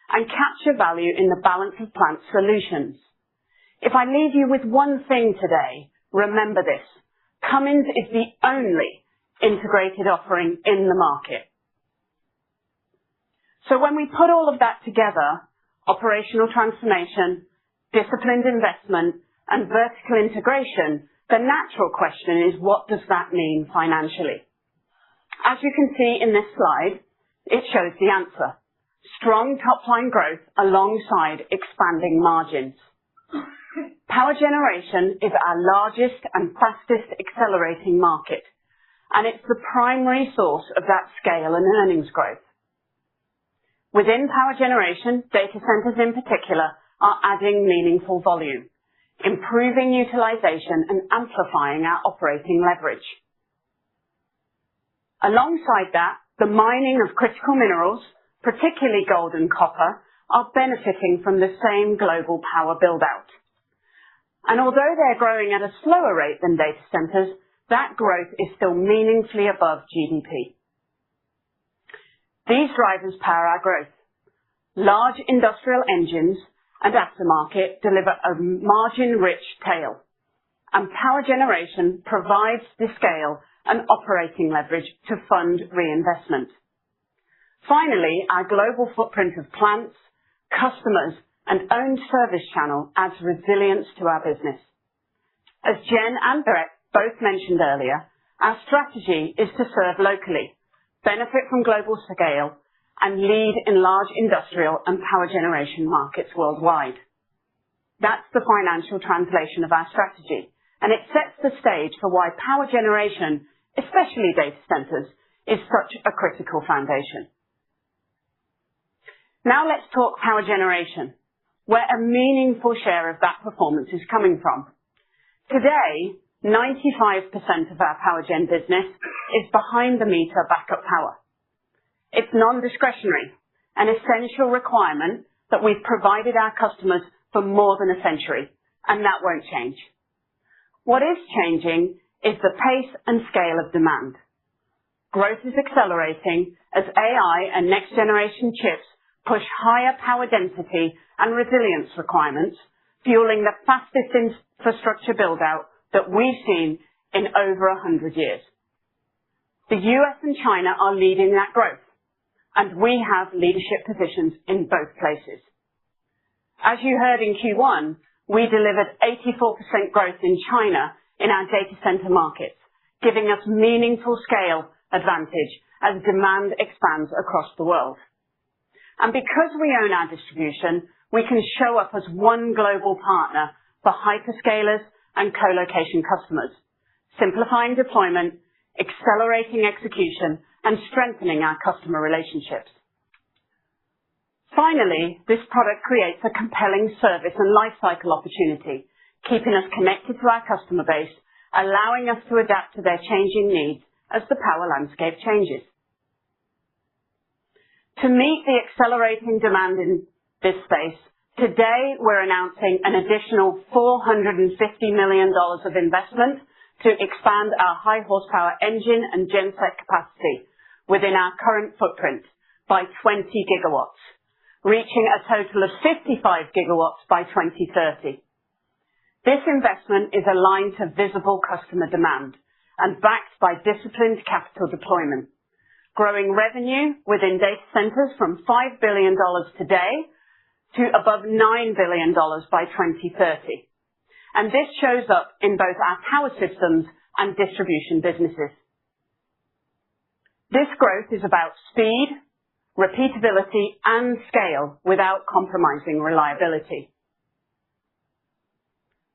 and capture value in the balance of plant solutions. If I leave you with one thing today, remember this: Cummins is the only integrated offering in the market. So when we put all of that together, operational transformation, disciplined investment, and vertical integration, the natural question is, what does that mean financially? As you can see in this slide, it shows the answer. Strong top-line growth alongside expanding margins. Power generation is our largest and fastest accelerating market, and it's the primary source of that scale and earnings growth. Within power generation, data centers in particular are adding meaningful volume, improving utilization and amplifying our operating leverage. Alongside that, the mining of critical minerals, particularly gold and copper, are benefiting from the same global power build-out. And although they're growing at a slower rate than data centers, that growth is still meaningfully above GDP. These drivers power our growth. Large industrial engines and aftermarket deliver a margin-rich tail, and power generation provides the scale and operating leverage to fund reinvestment. Finally, our global footprint of plants, customers, and owned service channel adds resilience to our business. As Jen and Brett both mentioned earlier, our strategy is to serve locally, benefit from global scale, and lead in large industrial and power generation markets worldwide. That's the financial translation of our strategy, and it sets the stage for why power generation, especially data centers, is such a critical foundation. Now let's talk power generation, where a meaningful share of that performance is coming from. Today, 95% of our power gen business is behind the meter backup power. It's non-discretionary, an essential requirement that we've provided our customers for more than a century, and that won't change. What is changing is the pace and scale of demand. Growth is accelerating as AI and next-generation chips push higher power density and resilience requirements, fueling the fastest infrastructure build-out that we've seen in over 100 years. The US and China are leading that growth, and we have leadership positions in both places. As you heard in Q1, we delivered 84% growth in China in our data center markets, giving us meaningful scale advantage as demand expands across the world. And because we own our distribution, we can show up as one global partner for hyperscalers and co-location customers, simplifying deployment, accelerating execution, and strengthening our customer relationships. Finally, this product creates a compelling service and lifecycle opportunity, keeping us connected to our customer base, allowing us to adapt to their changing needs as the power landscape changes. To meet the accelerating demand in this space, today we're announcing an additional $450 million of investment to expand our high horsepower engine and genset capacity within our current footprint by 20 gigawatts, reaching a total of 55 gigawatts by 2030. This investment is aligned to visible customer demand and backed by disciplined capital deployment, growing revenue within data centers from $5 billion today to above $9 billion by 2030. And this shows up in both our power systems and distribution businesses. This growth is about speed, repeatability, and scale without compromising reliability.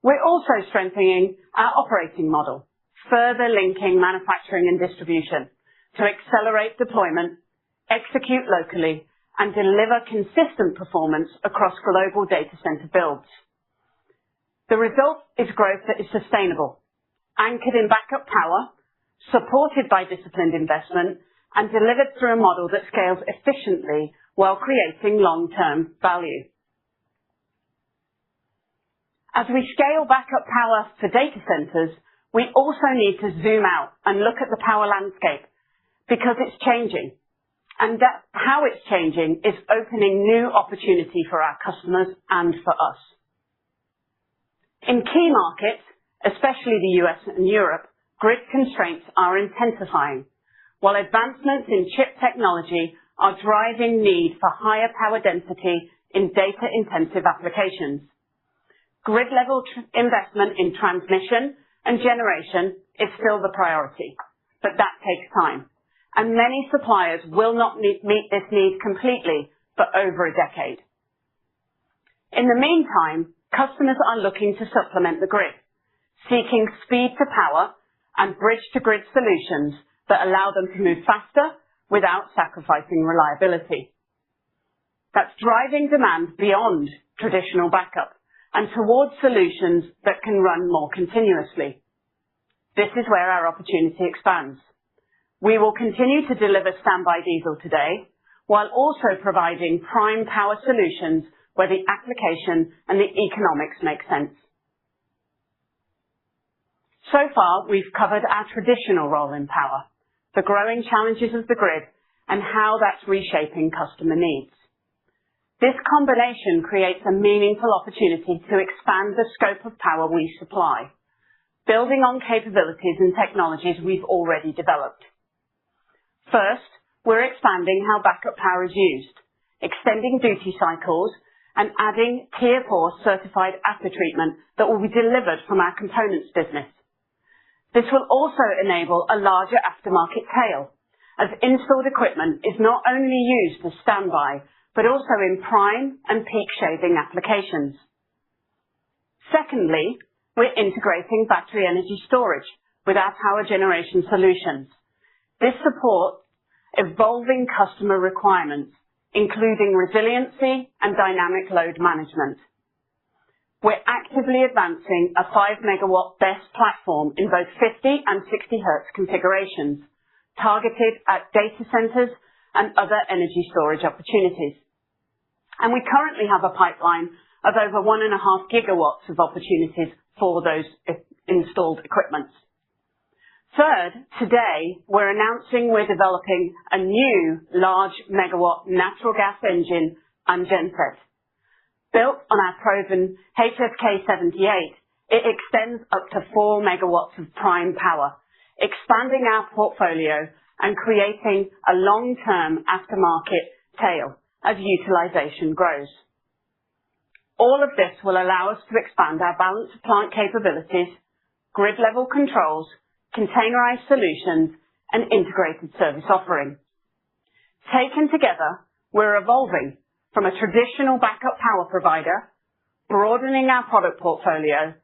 We're also strengthening our operating model, further linking manufacturing and distribution to accelerate deployment, execute locally, and deliver consistent performance across global data center builds. The result is growth that is sustainable, anchored in backup power, supported by disciplined investment, and delivered through a model that scales efficiently while creating long-term value. As we scale backup power for data centers, we also need to zoom out and look at the power landscape because it's changing, and that how it's changing is opening new opportunity for our customers and for us. In key markets, especially the US and Europe, grid constraints are intensifying, while advancements in chip technology are driving need for higher power density in data-intensive applications. Grid-level investment in transmission and generation is still the priority, but that takes time, and many suppliers will not meet this need completely for over a decade. In the meantime, customers are looking to supplement the grid, seeking speed to power and bridge-to-grid solutions that allow them to move faster without sacrificing reliability. That's driving demand beyond traditional backup and towards solutions that can run more continuously. This is where our opportunity expands. We will continue to deliver standby diesel today, while also providing prime power solutions where the application and the economics make sense. So far, we've covered our traditional role in power, the growing challenges of the grid, and how that's reshaping customer needs. This combination creates a meaningful opportunity to expand the scope of power we supply, building on capabilities and technologies we've already developed. First, we're expanding how backup power is used, extending duty cycles, and adding Tier 4 certified aftertreatment that will be delivered from our components business. This will also enable a larger aftermarket tail, as installed equipment is not only used as standby, but also in prime and peak shaving applications. Secondly, we're integrating battery energy storage with our power generation solutions. This supports evolving customer requirements, including resiliency and dynamic load management. We're actively advancing a 5 megawatt BESS platform in both 50 and 60 hertz configurations, targeted at data centers and other energy storage opportunities. And we currently have a pipeline of over 1.5 gigawatts of opportunities for those installed equipments. Third, today we're announcing we're developing a new large megawatt natural gas engine and genset. Built on our proven HFK78, it extends up to 4 megawatts of prime power, expanding our portfolio and creating a long-term aftermarket tail as utilization grows. All of this will allow us to expand our balance of plant capabilities, grid-level controls, containerized solutions, and integrated service offering. Taken together, we're evolving from a traditional backup power provider, broadening our product portfolio,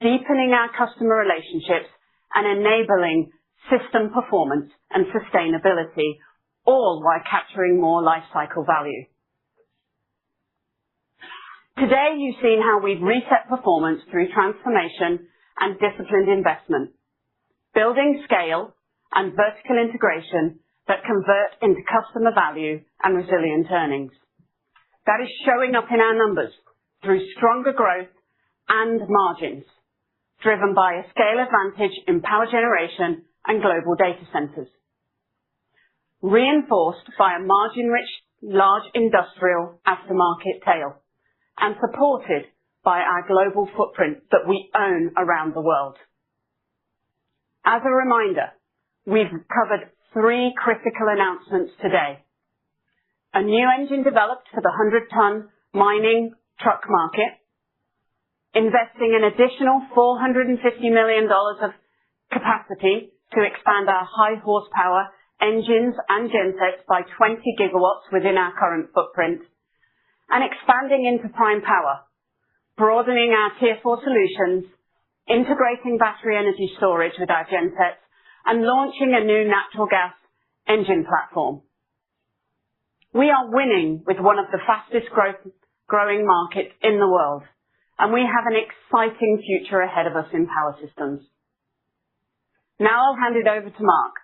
deepening our customer relationships, and enabling system performance and sustainability, all while capturing more life cycle value. Today, you've seen how we've reset performance through transformation and disciplined investment, building scale and vertical integration that convert into customer value and resilient earnings. That is showing up in our numbers through stronger growth and margins, driven by a scale advantage in power generation and global data centers, reinforced by a margin-rich large industrial aftermarket tail, and supported by our global footprint that we own around the world. As a reminder, we've covered 3 critical announcements today. A new engine developed for the 100-ton mining truck market, investing an additional $450 million of capacity to expand our high horsepower engines and gensets by 20 gigawatts within our current footprint, and expanding into prime power, broadening our Tier 4 solutions, integrating battery energy storage with our gensets, and launching a new natural gas engine platform. We are winning with one of the fastest growing markets in the world, and we have an exciting future ahead of us in power systems. Now I'll hand it over to Mark.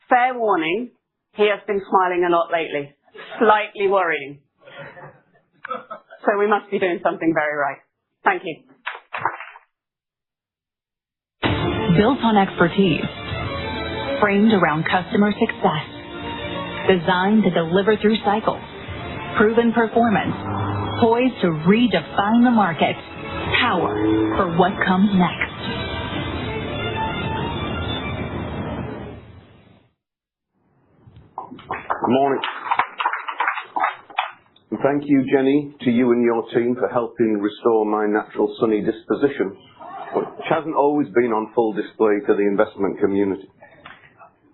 Fair warning, he has been smiling a lot lately, slightly worrying. So we must be doing something very right. Thank you. Built on expertise, framed around customer success, designed to deliver through cycles, proven performance, poised to redefine the market, power for what comes next. Good morning. And thank you, Jenny, to you and your team for helping restore my natural sunny disposition, which hasn't always been on full display to the investment community.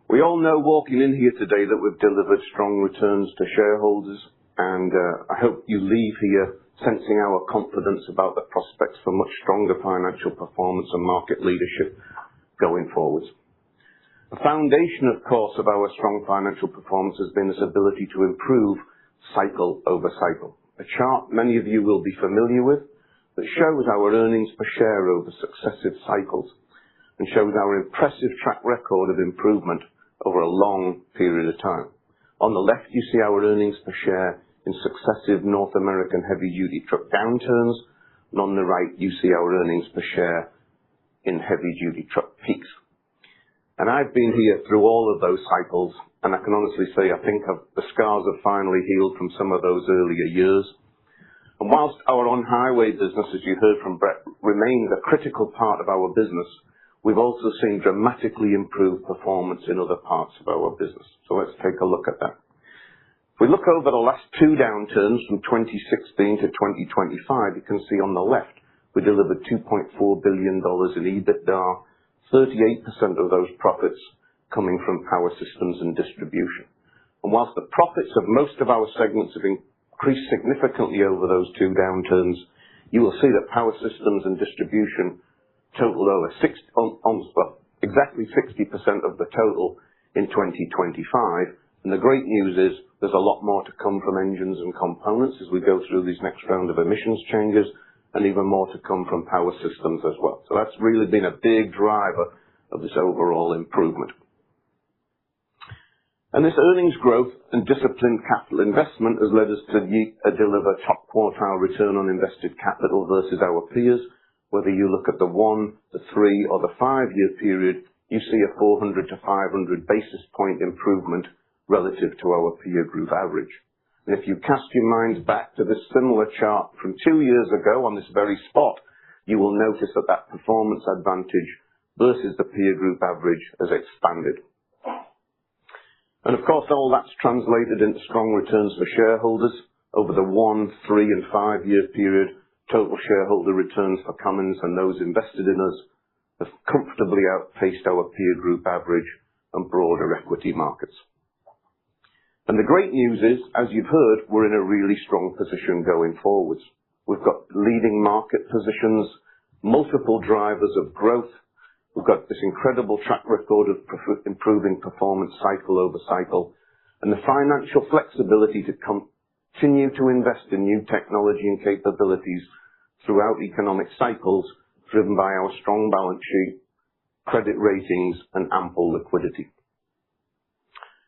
We all know walking in here today that we've delivered strong returns to shareholders, and I hope you leave here sensing our confidence about the prospects for much stronger financial performance and market leadership going forwards. The foundation, of course, of our strong financial performance has been this ability to improve cycle over cycle. A chart many of you will be familiar with that shows our earnings per share over successive cycles and shows our impressive track record of improvement over a long period of time. On the left, you see our earnings per share in successive North American heavy-duty truck downturns, and on the right, you see our earnings per share in heavy-duty truck peaks. And I've been here through all of those cycles, and I can honestly say I think the scars have finally healed from some of those earlier years. And whilst our on-highway business, as you heard from Brett, remains a critical part of our business, we've also seen dramatically improved performance in other parts of our business. So let's take a look at that. If we look over the last two downturns from 2016 to 2025, you can see on the left, we delivered $2.4 billion in EBITDA, 38% of those profits coming from power systems and distribution. And whilst the profits of most of our segments have increased significantly over those two downturns, you will see that power systems and distribution total over exactly 60% of the total in 2025. And the great news is there's a lot more to come from engines and components as we go through these next round of emissions changes, and even more to come from power systems as well. So that's really been a big driver of this overall improvement. And this earnings growth and disciplined capital investment has led us to deliver top quartile return on invested capital versus our peers. Whether you look at the 1, the 3, or the 5-year period, you see a 400 to 500 basis point improvement relative to our peer group average. And if you cast your minds back to this similar chart from 2 years ago on this very spot, you will notice that that performance advantage versus the peer group average has expanded. And of course, all that's translated into strong returns for shareholders. Over the 1, 3, and 5-year period, total shareholder returns for Cummins and those invested in us have comfortably outpaced our peer group average and broader equity markets. And the great news is, as you've heard, we're in a really strong position going forwards. We've got leading market positions, multiple drivers of growth. We've got this incredible track record of improving performance cycle over cycle, and the financial flexibility to continue to invest in new technology and capabilities throughout economic cycles, driven by our strong balance sheet, credit ratings, and ample liquidity.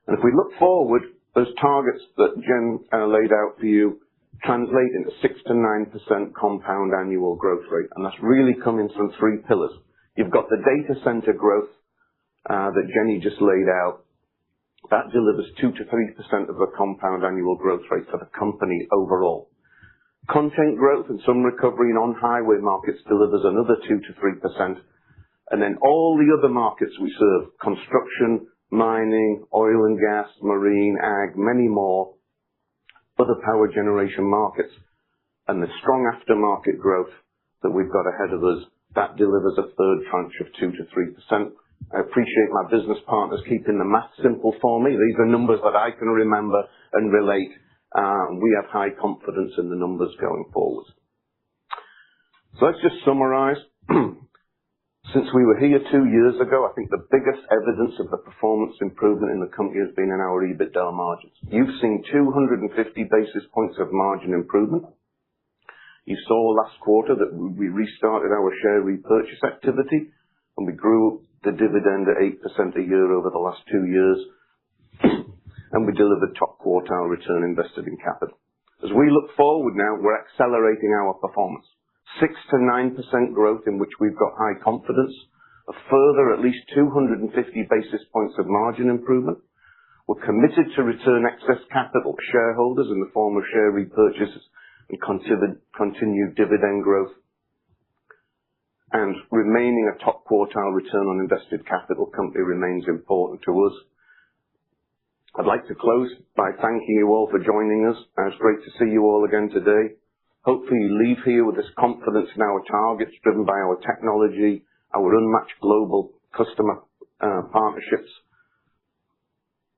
And if we look forward, those targets that Jen laid out for you translate into 6 to 9% compound annual growth rate, and that's really coming from 3 pillars. You've got the data center growth that Jenny just laid out. That delivers 2 to 3% of the compound annual growth rate for the company overall. Content growth and some recovery in on-highway markets delivers another 2 to 3%. And then all the other markets we serve, construction, mining, oil and gas, marine, ag, many more, other power generation markets, and the strong aftermarket growth that we've got ahead of us, that delivers a third tranche of 2 to 3%. I appreciate my business partners keeping the math simple for me. These are numbers that I can remember and relate. We have high confidence in the numbers going forward. So let's just summarize. Since we were here 2 years ago, I think the biggest evidence of the performance improvement in the company has been in our EBITDA margins. You've seen 250 basis points of margin improvement. You saw last quarter that we restarted our share repurchase activity, and we grew the dividend at 8% a year over the last 2 years, and we delivered top quartile return invested in capital. As we look forward now, we're accelerating our performance. 6 to 9% growth in which we've got high confidence, a further at least 250 basis points of margin improvement. We're committed to return excess capital to shareholders in the form of share repurchases and continued dividend growth. And remaining a top quartile return on invested capital company remains important to us. I'd like to close by thanking you all for joining us. It's great to see you all again today. Hopefully you leave here with this confidence in our targets driven by our technology, our unmatched global customer partnerships,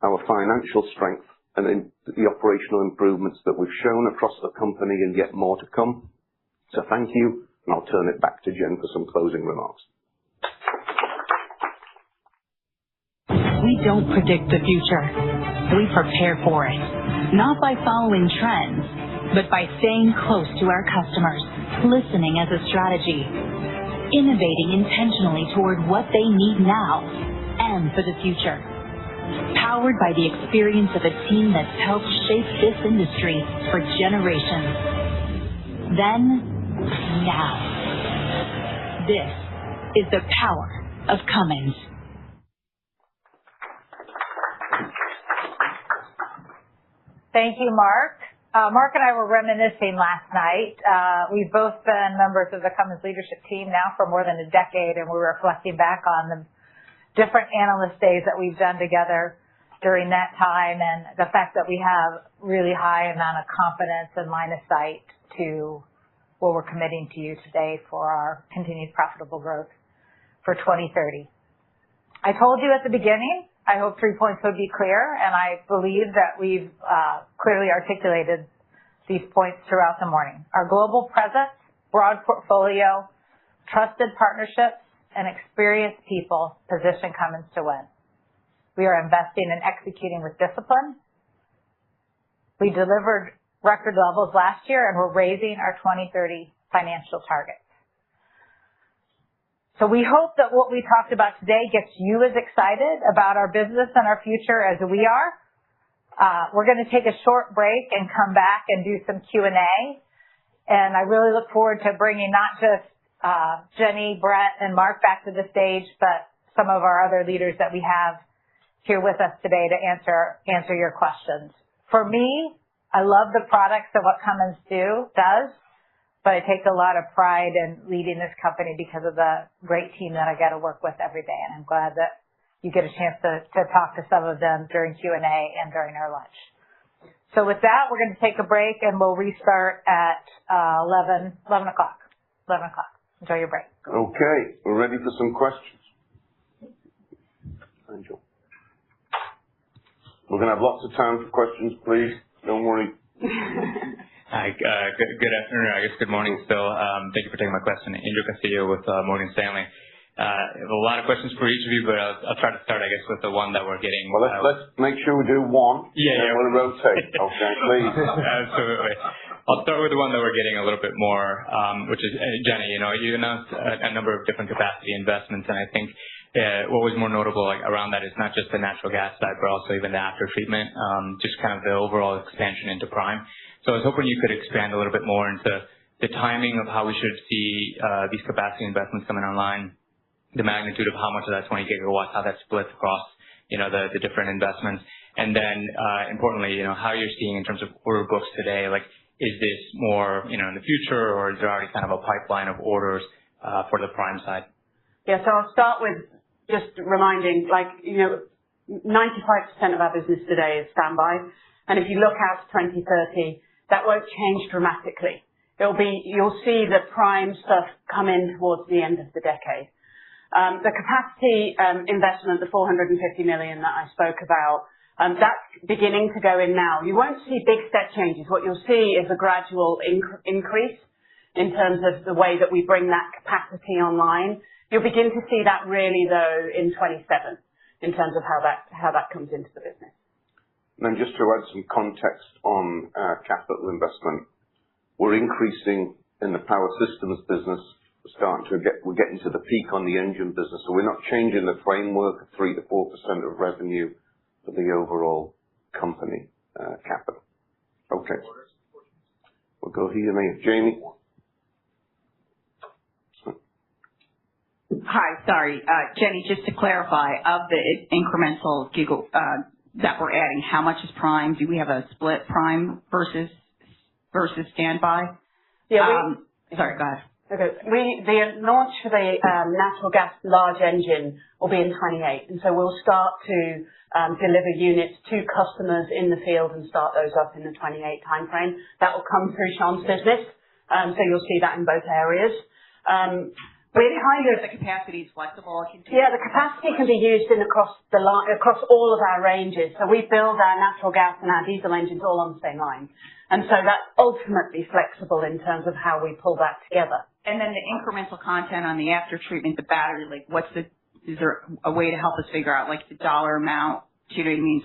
our financial strength, and in the operational improvements that we've shown across the company, and yet more to come. So thank you, and I'll turn it back to Jen for some closing remarks. We don't predict the future. We prepare for it, not by following trends, but by staying close to our customers, listening as a strategy, innovating intentionally toward what they need now and for the future. Powered by the experience of a team that's helped shape this industry for generations. Then, now. This is the power of Cummins. Thank you, Mark. Mark and I were reminiscing last night. We've both been members of the Cummins leadership team now for more than a decade, and we were reflecting back on the different analyst days that we've done together during that time, and the fact that we have really high amount of confidence and line of sight to what we're committing to you today for our continued profitable growth for 2030. I told you at the beginning, I hope 3 points would be clear, and I believe that we've clearly articulated these points throughout the morning. Our global presence, broad portfolio, trusted partnerships, and experienced people position Cummins to win. We are investing and executing with discipline. We delivered record levels last year, and we're raising our 2030 financial targets. So we hope that what we talked about today gets you as excited about our business and our future as we are. We're going to take a short break and come back and do some Q&A. And I really look forward to bringing not just Jenny, Brett, and Mark back to the stage, but some of our other leaders that we have here with us today to answer your questions. For me, I love the products and what Cummins does. But I take a lot of pride in leading this company because of the great team that I get to work with every day. And I'm glad that you get a chance to talk to some of them during Q&A and during our lunch. So with that, we're going to take a break and we'll restart at 11 o'clock. 11 o'clock. Enjoy your break. Okay. We're ready for some questions. Angel. We're going to have lots of time for questions, please. Don't worry. Hi, good afternoon, I guess good morning still. Thank you for taking my question. Angel Castillo with Morgan Stanley. A lot of questions for each of you, but I'll try to start, I guess, with the one that we're getting. Well, let's make sure we do one. Yeah. And we'll rotate. Okay, please. Absolutely. I'll start with the one that we're getting a little bit more, which is, Jenny, you announced a number of different capacity investments, and I think what was more notable around that is not just the natural gas side, but also even the after treatment, just kind of the overall expansion into prime. So I was hoping you could expand a little bit more into the timing of how we should see these capacity investments coming online, the magnitude of how much of that 20 gigawatts, how that splits across, the different investments. And then, importantly, how you're seeing in terms of order books today, is this more, in the future, or is there already kind of a pipeline of orders for the prime side? Yeah, so I'll start with just reminding, 95% of our business today is standby. And if you look out to 2030, that won't change dramatically. You'll see the prime stuff come in towards the end of the decade. The capacity investment, the $450 million that I spoke about, that's beginning to go in now. You won't see big step changes. What you'll see is a gradual increase in terms of the way that we bring that capacity online. You'll begin to see that really, though, in 27 in terms of how that comes into the business. And then just to add some context on our capital investment, we're increasing in the power systems business. We're getting to the peak on the engine business, so we're not changing the framework of 3 to 4% of revenue for the overall company capital. Okay. We'll go here now. Jamie. Hi, sorry. Jenny, just to clarify, of the incremental that we're adding, how much is prime? Do we have a split prime versus standby? Yeah. Sorry, go ahead. Okay. The launch for the natural gas large engine will be in 28, and so we'll start to deliver units to customers in the field and start those up in the 28 timeframe. That will come through Sean's business, so you'll see that in both areas. The capacity is flexible. Yeah, the capacity can be used across all of our ranges. So we build our natural gas and our diesel engines all on the same line. And so that's ultimately flexible in terms of how we pull that together. And then the incremental content on the after treatment, the battery, is there a way to help us figure out the dollar amount,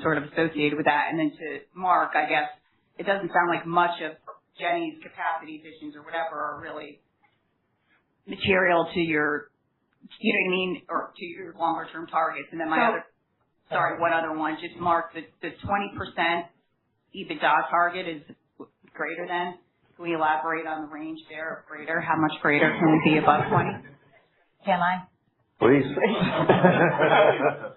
sort of associated with that? And then to Mark, I guess, it doesn't sound like much of Jenny's capacity additions or whatever are really material to your, or to your longer term targets. And then one other one, just Mark, the 20% EBITDA target is greater than. Can we elaborate on the range there of greater? How much greater can we be above 20? Can I? Please.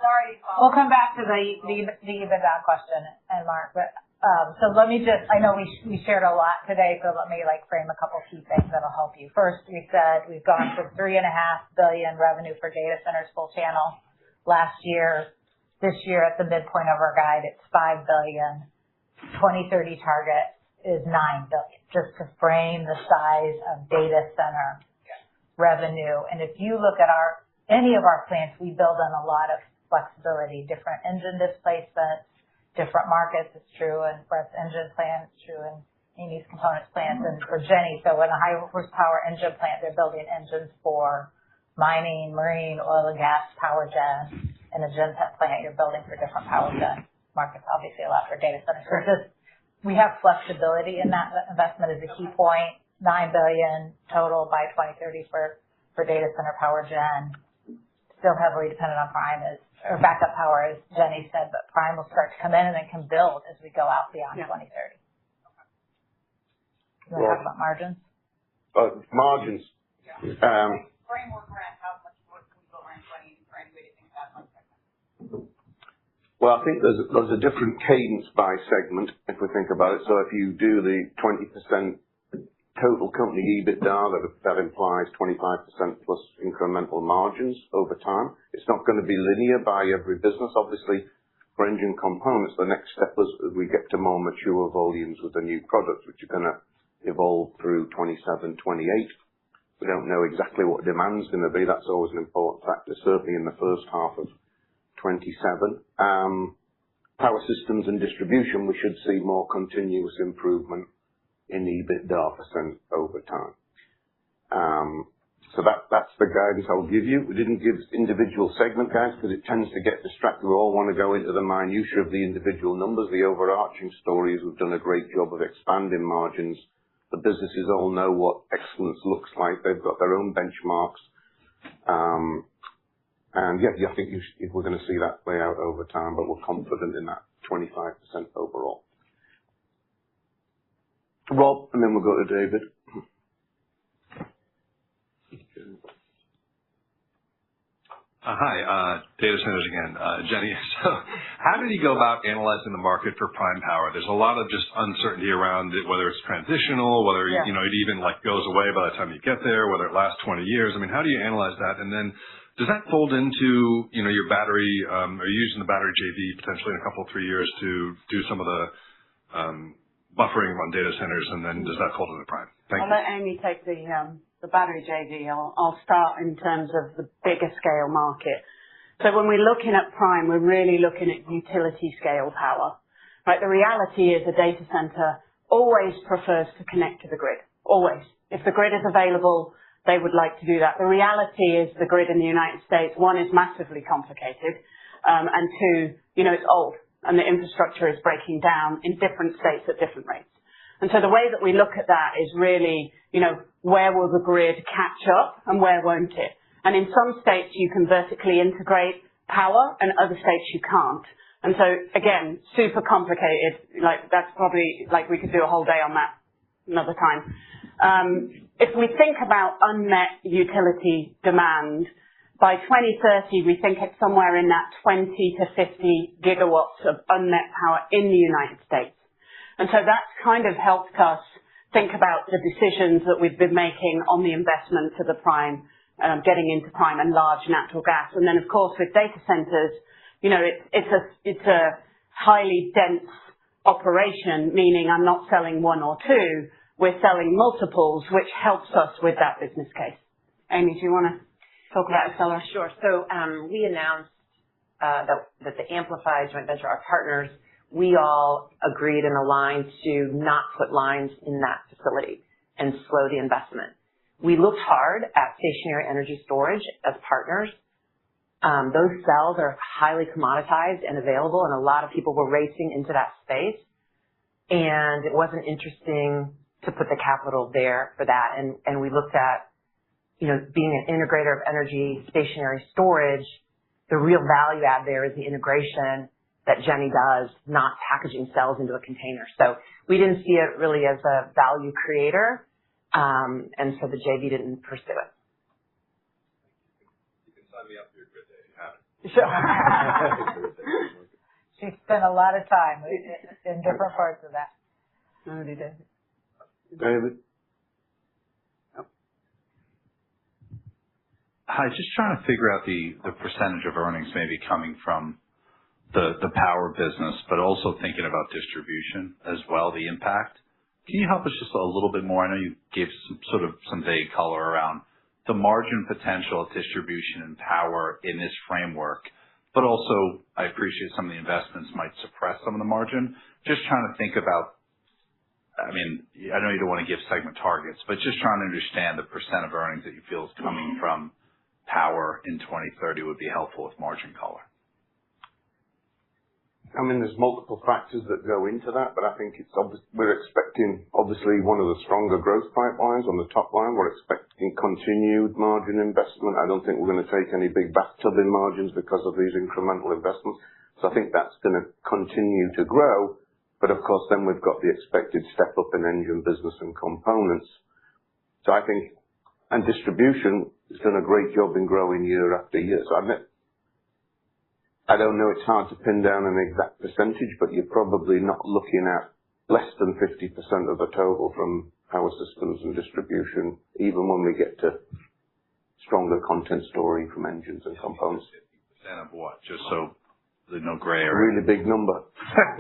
Sorry. We'll come back to the EBITDA question, and Mark, but So let me just, I know we shared a lot today, so let me frame a couple key things that'll help you. First, we said we've gone from $3.5 billion revenue for data centers full channel last year. This year at the midpoint of our guide, it's $5 billion. 2030 target is $9 billion, just to frame the size of data center revenue. And if you look at any of our plants, we build on a lot of flexibility, different engine displacements, different markets. It's true in Brett's engine plant. It's true in Amy's components plants and for Jenny. So in a high horsepower engine plant, they're building engines for mining, marine, oil and gas, power gen. In a gen set plant, you're building for different power gen markets, obviously a lot for data centers. So we have flexibility in that. Investment is a key point. $9 billion total by 2030 for data center power gen. Still heavily dependent on prime or backup power, as Jenny said, but prime will start to come in and then can build as we go out beyond 2030. You want to talk about margins? Margins. Framework around how much more can we go around 20 for any way to think about one segment? Well, I think there's a different cadence by segment if we think about it. So if you do the 20% total company EBITDA, that implies 25% plus incremental margins over time. It's not going to be linear by every business. Obviously, for engine components, the next step is we get to more mature volumes with the new products, which are going to evolve through 27, 28. We don't know exactly what demand's going to be. That's always an important factor, certainly in the first half of 27. Power systems and distribution, we should see more continuous improvement in EBITDA % over time. So that's the guidance I'll give you. We didn't give individual segment guidance because it tends to get distracted. We all want to go into the minutiae of the individual numbers. The overarching story is we've done a great job of expanding margins. The businesses all know what excellence looks like. They've got their own benchmarks. And yeah, I think we're going to see that play out over time, but we're confident in that 25% overall. Rob, and then we'll go to David. Hi, data centers again. Jenny, so how did you go about analyzing the market for prime power? There's a lot of just uncertainty around it, whether it's transitional, whether it even goes away by the time you get there, whether it lasts 20 years. I mean, how do you analyze that? And then does that fold into, your battery, are you using the battery JV potentially in a couple, 3 years to do some of the buffering on data centers, and then does that fold into prime? Thank you. I'll let Amy take the battery JV. I'll start in terms of the bigger scale market. So when we're looking at prime, we're really looking at utility scale power. Right? The reality is a data center always prefers to connect to the grid. Always. If the grid is available, they would like to do that. The reality is the grid in the United States, one, is massively complicated, and two, it's old. And the infrastructure is breaking down in different states at different rates. And so the way that we look at that is really, where will the grid catch up and where won't it? And in some states you can vertically integrate power and other states you can't. And so again, super complicated. That's probably, we could do a whole day on that another time. If we think about unmet utility demand, by 2030, we think it's somewhere in that 20 to 50 gigawatts of unmet power in the United States. And so that's kind of helped us think about the decisions that we've been making on the investment for the prime, getting into prime and large natural gas. And then, of course, with data centers, it's a highly dense operation, meaning I'm not selling one or two, we're selling multiples, which helps us with that business case. Amy, do you want to talk about Accelera? Sure. So we announced that the Amplify joint venture, our partners, we all agreed and aligned to not put lines in that facility and slow the investment. We looked hard at stationary energy storage as partners. Those cells are highly commoditized and available, and a lot of people were racing into that space. And it wasn't interesting to put the capital there for that. And we looked at, being an integrator of energy stationary storage, the real value add there is the integration that Jenny does, not packaging cells into a container. So we didn't see it really as a value creator, and so the JV didn't pursue it. You can sign me up for your grid day if you have it. Sure. She spent a lot of time in different parts of that. David? Hi, just trying to figure out the percentage of earnings maybe coming from the power business, but also thinking about distribution as well, the impact. Can you help us just a little bit more? I know you gave some vague color around the margin potential of distribution and power in this framework, but also I appreciate some of the investments might suppress some of the margin. Just trying to think about, I know you don't want to give segment targets, but just trying to understand the percent of earnings that you feel is coming from power in 2030 would be helpful with margin color. There's multiple factors that go into that, but I think we're expecting, obviously, one of the stronger growth pipelines on the top line. We're expecting continued margin investment. I don't think we're going to take any big bathtub in margins because of these incremental investments. So I think that's going to continue to grow. But of course, then we've got the expected step up in engine business and components. So I think, and distribution has done a great job in growing year after year. So I don't know, it's hard to pin down an exact percentage, but you're probably not looking at less than 50% of the total from power systems and distribution, even when we get to stronger content story from engines and components. 50% of what? Just so there's no gray area. A really big number.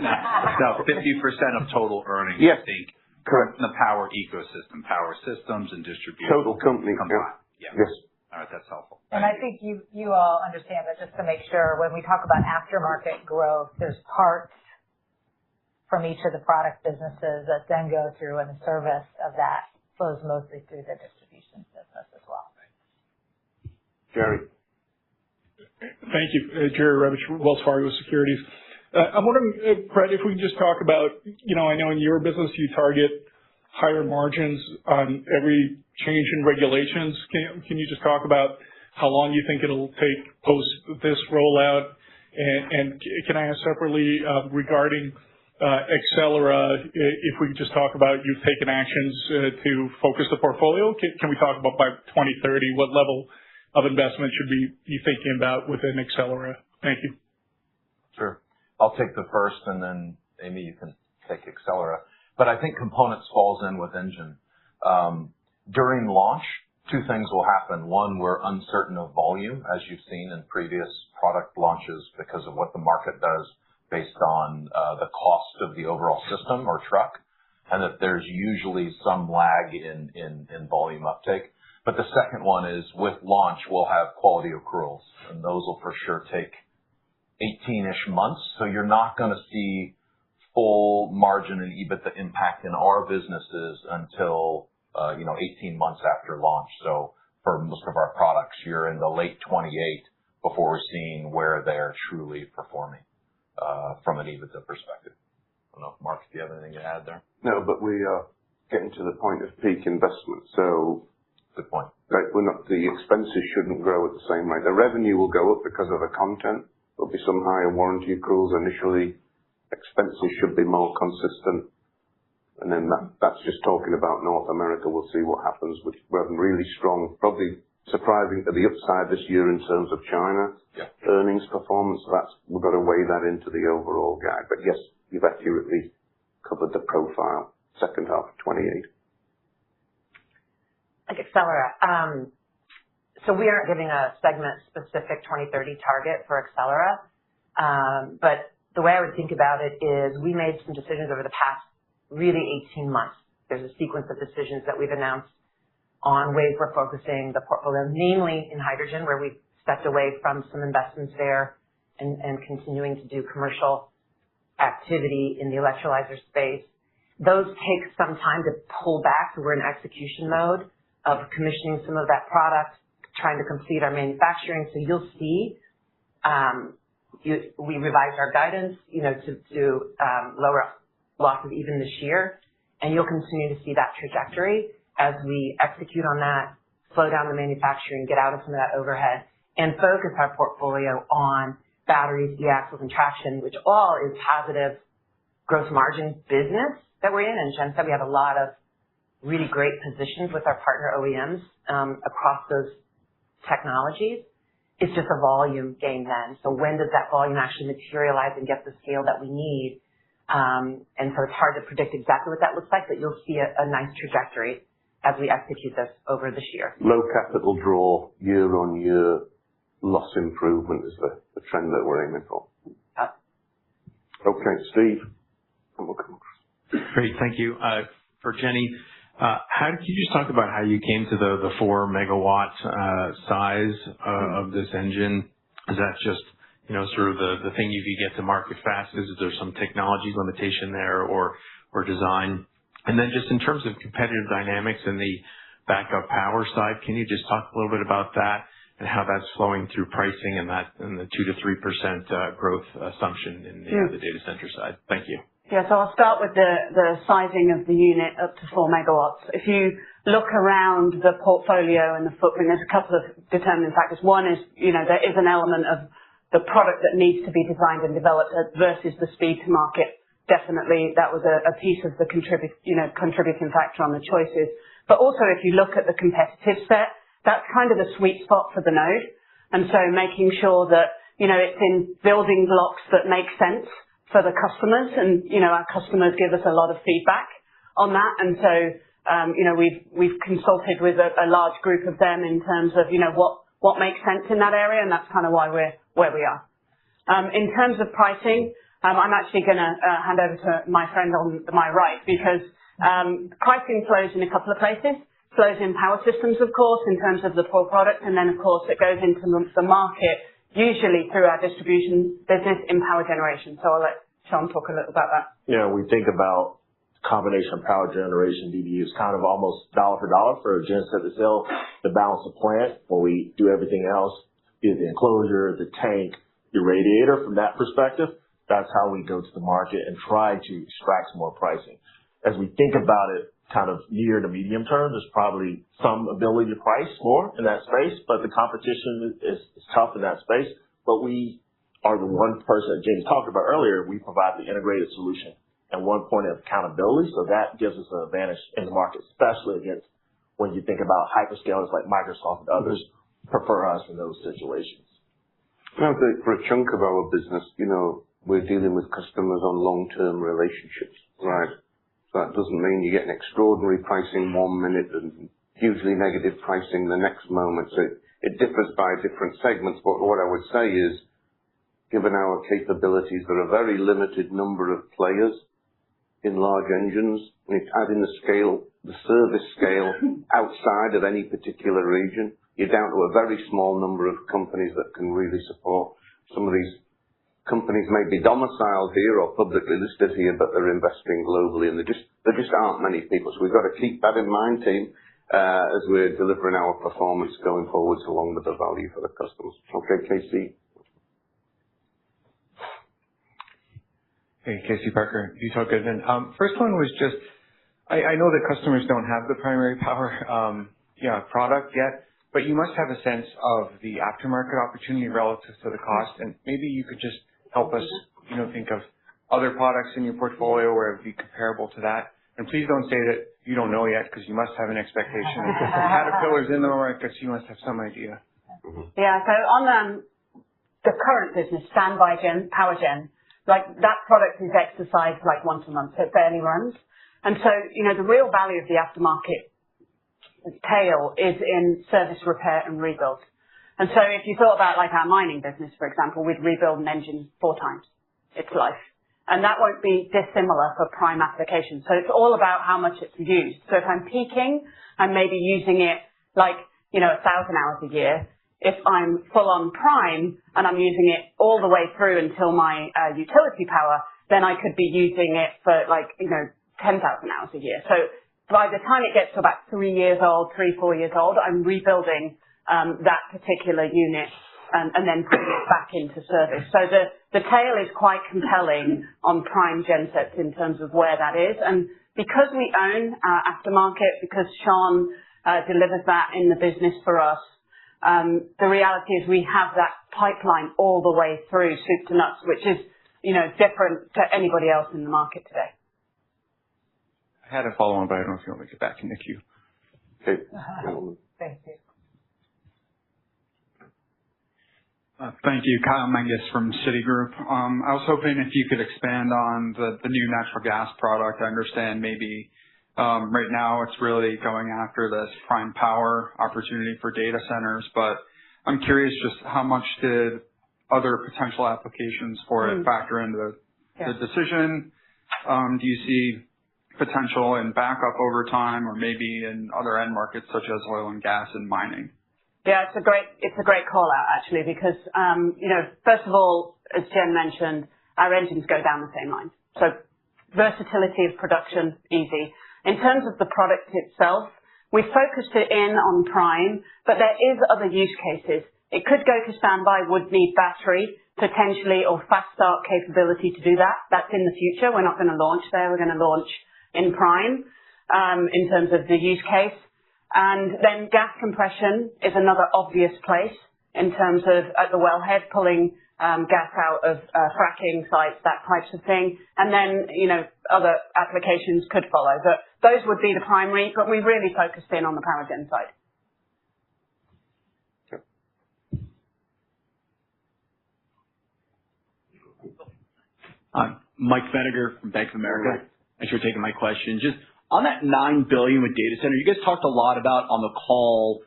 No, 50% of total earnings, yes. I think. Correct. In the power ecosystem, power systems and distribution. Total company. Yeah. Yes. All right, that's helpful. And I think you all understand that, just to make sure, when we talk about aftermarket growth, there's parts from each of the product businesses that then go through, and the service of that flows mostly through the distribution business as well. Jerry. Thank you. Jerry Revich, Wells Fargo Securities. I'm wondering, Brett, if we can just talk about, I know in your business you target higher margins on every change in regulations. Can you just talk about how long you think it'll take post this rollout? And can I ask separately regarding Accelera, if we could just talk about, you've taken actions to focus the portfolio. Can we talk about by 2030, what level of investment should we be thinking about within Accelera? Thank you. Sure. I'll take the first, and then Amy, you can take Accelera. But I think components falls in with engine. During launch, two things will happen. One, we're uncertain of volume, as you've seen in previous product launches, because of what the market does based on the cost of the overall system or truck, and that there's usually some lag in volume uptake. But the second one is, with launch, we'll have quality accruals, and those will for sure take 18-ish months. So you're not going to see full margin and EBITDA impact in our businesses until 18 months after launch. So for most of our products, you're in the late 28 before we're seeing where they're truly performing from an EBITDA perspective. I don't know if Mark, do you have anything to add there? No, but we are getting to the point of peak investment. So good point. Right, the expenses shouldn't grow at the same rate. The revenue will go up because of the content. There'll be some higher warranty accruals initially. Expenses should be more consistent. And then that's just talking about North America. We'll see what happens. We're having really strong, probably surprising to the upside this year in terms of China earnings performance. We've got to weigh that into the overall guide. But yes, you've accurately covered the profile, second half of 28. Like Accelera. So we aren't giving a segment-specific 2030 target for Accelera. But the way I would think about it is we made some decisions over the past really 18 months. There's a sequence of decisions that we've announced on ways we're focusing the portfolio, namely in hydrogen, where we've stepped away from some investments there and continuing to do commercial activity in the electrolyzer space. Those take some time to pull back. So we're in execution mode of commissioning some of that product, trying to complete our manufacturing. So you'll see we revised our guidance, to lower losses even this year, and you'll continue to see that trajectory as we execute on that, slow down the manufacturing, get out of some of that overhead, and focus our portfolio on batteries, e-axles, and traction, which all is positive gross margin business that we're in. And Jen said we have a lot of really great positions with our partner OEMs across those technologies. It's just a volume game then. So when does that volume actually materialize and get the scale that we need? And so it's hard to predict exactly what that looks like, but you'll see a nice trajectory as we execute this over this year. Low capital draw, year-on-year loss improvement is the trend that we're aiming for. Okay, Steve. Great, thank you. For Jenny, could you just talk about how you came to the 4 megawatt size of this engine? Is that just sort of the thing you could get to market fast? Is there some technology limitation there or design? And then just in terms of competitive dynamics in the backup power side, can you just talk a little bit about that and how that's flowing through pricing and the 2 to 3% growth assumption in the data center side? Thank you. Yeah, so I'll start with the sizing of the unit up to 4 megawatts. If you look around the portfolio and the footprint, there's a couple of determining factors. One is, there is an element of the product that needs to be designed and developed versus the speed to market. Definitely, that was a piece of the contributing factor on the choices. But also, if you look at the competitive set, that's kind of the sweet spot for the node. And so making sure that, it's in building blocks that make sense for the customers. And, our customers give us a lot of feedback on that. And so, we've consulted with a large group of them in terms of, what makes sense in that area. And that's kind of why we're where we are. In terms of pricing, I'm actually going to hand over to my friend on my right because pricing flows in a couple of places. Flows in power systems, of course, in terms of the core product. And then, of course, it goes into the market, usually through our distribution business in power generation. So I'll let Sean talk a little about that. Yeah, we think about combination of power generation DBUs kind of almost dollar for dollar for a genset to sell the balance of plant where we do everything else, be it the enclosure, the tank, the radiator. From that perspective, that's how we go to the market and try to extract some more pricing. As we think about it kind of near to medium term, there's probably some ability to price more in that space, but the competition is tough in that space. But we are the one person that James talked about earlier. We provide the integrated solution and one point of accountability. So that gives us an advantage in the market, especially against when you think about hyperscalers like Microsoft and others prefer us in those situations. For a chunk of our business, we're dealing with customers on long-term relationships, right? So that doesn't mean you get an extraordinary pricing 1 minute and hugely negative pricing the next moment. So it differs by different segments. But what I would say is, given our capabilities, there are a very limited number of players in large engines. And if adding the service scale outside of any particular region, you're down to a very small number of companies that can really support. Some of these companies may be domiciled here or publicly listed here, but they're investing globally, and there just aren't many people. So we've got to keep that in mind, team, as we're delivering our performance going forwards along with the value for the customers. Okay, Casey. Hey, Casey Parker, Utah Goodman. First one was just, I know that customers don't have the primary power product yet, but you must have a sense of the aftermarket opportunity relative to the cost, and maybe you could just help us, think of other products in your portfolio where it would be comparable to that. And please don't say that you don't know yet, because you must have an expectation. Caterpillar's in the market, so you must have some idea. Yeah, so on the current business, standby power gen, like that product is exercised like once a month, so it barely runs. And so, the real value of the aftermarket tail is in service, repair, and rebuild. And so if you thought about like our mining business, for example, we'd rebuild an engine 4 times its life. And that won't be dissimilar for prime applications. So it's all about how much it's used. So if I'm peaking, I'm maybe using it like, 1,000 hours a year. If I'm full on prime and I'm using it all the way through until my utility power, then I could be using it for 10,000 hours a year. So by the time it gets to about 3 years old, 4 years old, I'm rebuilding that particular unit and then putting it back into service. So the tail is quite compelling on prime gensets in terms of where that is. And because we own our aftermarket, because Sean delivers that in the business for us, the reality is we have that pipeline all the way through soup to nuts, which is, different to anybody else in the market today. I had a follow-on, but I don't know if you want me to get back in the queue. Okay. Thank you. Thank you. Kyle Menges from Citigroup. I was hoping if you could expand on the new natural gas product. I understand maybe right now it's really going after this prime power opportunity for data centers, but I'm curious just how much did other potential applications for it factor into the decision? Do you see potential in backup over time or maybe in other end markets such as oil and gas and mining? Yeah, it's a great call out actually because, first of all, as Jen mentioned, our engines go down the same line. So versatility of production, easy. In terms of the product itself, we focused it in on prime, but there is other use cases. It could go to standby, would need battery potentially or fast start capability to do that. That's in the future. We're not going to launch there. We're going to launch in prime in terms of the use case. And then gas compression is another obvious place in terms of at the wellhead pulling gas out of fracking sites, that types of thing. And then, other applications could follow. But those would be the primary, but we really focused in on the power gen side. Mike Feniger from Bank of America. Thanks for taking my question. Just on that $9 billion with data center, you guys talked a lot about on the call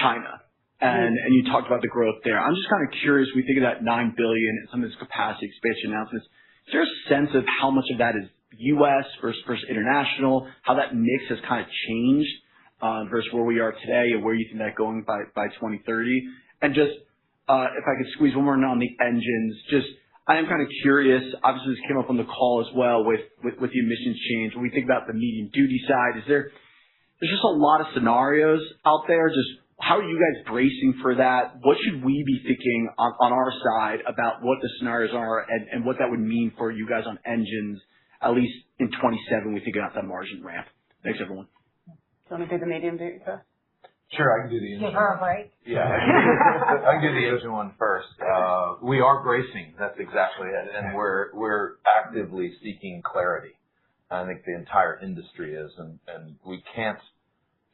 China, and you talked about the growth there. I'm just kind of curious, we think of that $9 billion and some of this capacity expansion announcements. Is there a sense of how much of that is U.S. versus international, how that mix has kind of changed versus where we are today and where you think that going by 2030? And just if I could squeeze one more in on the engines, just I am kind of curious, obviously this came up on the call as well with the emissions change. When we think about the medium duty side, there's just a lot of scenarios out there. Just how are you guys bracing for that? What should we be thinking on our side about what the scenarios are and what that would mean for you guys on engines, at least in 27, we think about that margin ramp. Thanks, everyone. Do you want to do the medium duty first? Sure, I can do the engine. Give her a break. Yeah, I can do the engine one first. We are bracing. That's exactly it, and we're actively seeking clarity. I think the entire industry is, and we can't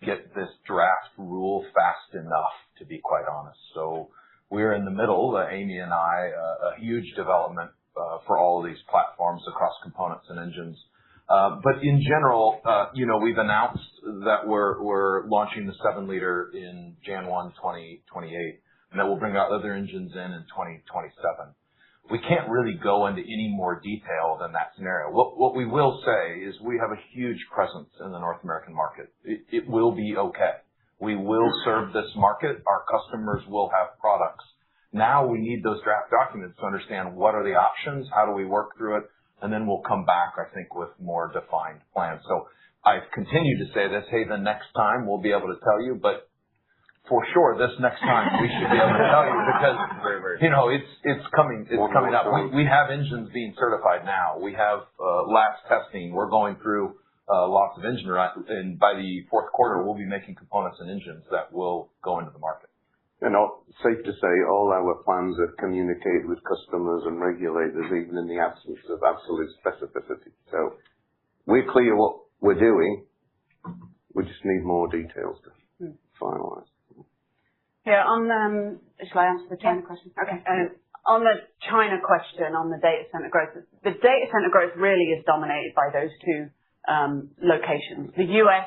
get this draft rule fast enough, to be quite honest. So we're in the middle, Amy and I, a huge development for all of these platforms across components and engines. But in general, we've announced that we're launching the 7-liter in Jan 1, 2028, and that will bring out other engines in 2027. We can't really go into any more detail than that scenario. What we will say is we have a huge presence in the North American market. It will be okay. We will serve this market. Our customers will have products. Now we need those draft documents to understand what are the options, how do we work through it, and then we'll come back, I think, with more defined plans. So I've continued to say this, hey, the next time we'll be able to tell you, but for sure, this next time we should be able to tell you because, it's coming up. We have engines being certified now. We have labs testing. We're going through lots of engine, and by the fourth quarter, we'll be making components and engines that will go into the market. And safe to say, all our plans are communicated with customers and regulators, even in the absence of absolute specificity. So we're clear what we're doing. We just need more details to finalize. Yeah, shall I answer the China question? Okay. On the China question, on the data center growth, the data center growth really is dominated by those two locations. The U.S.,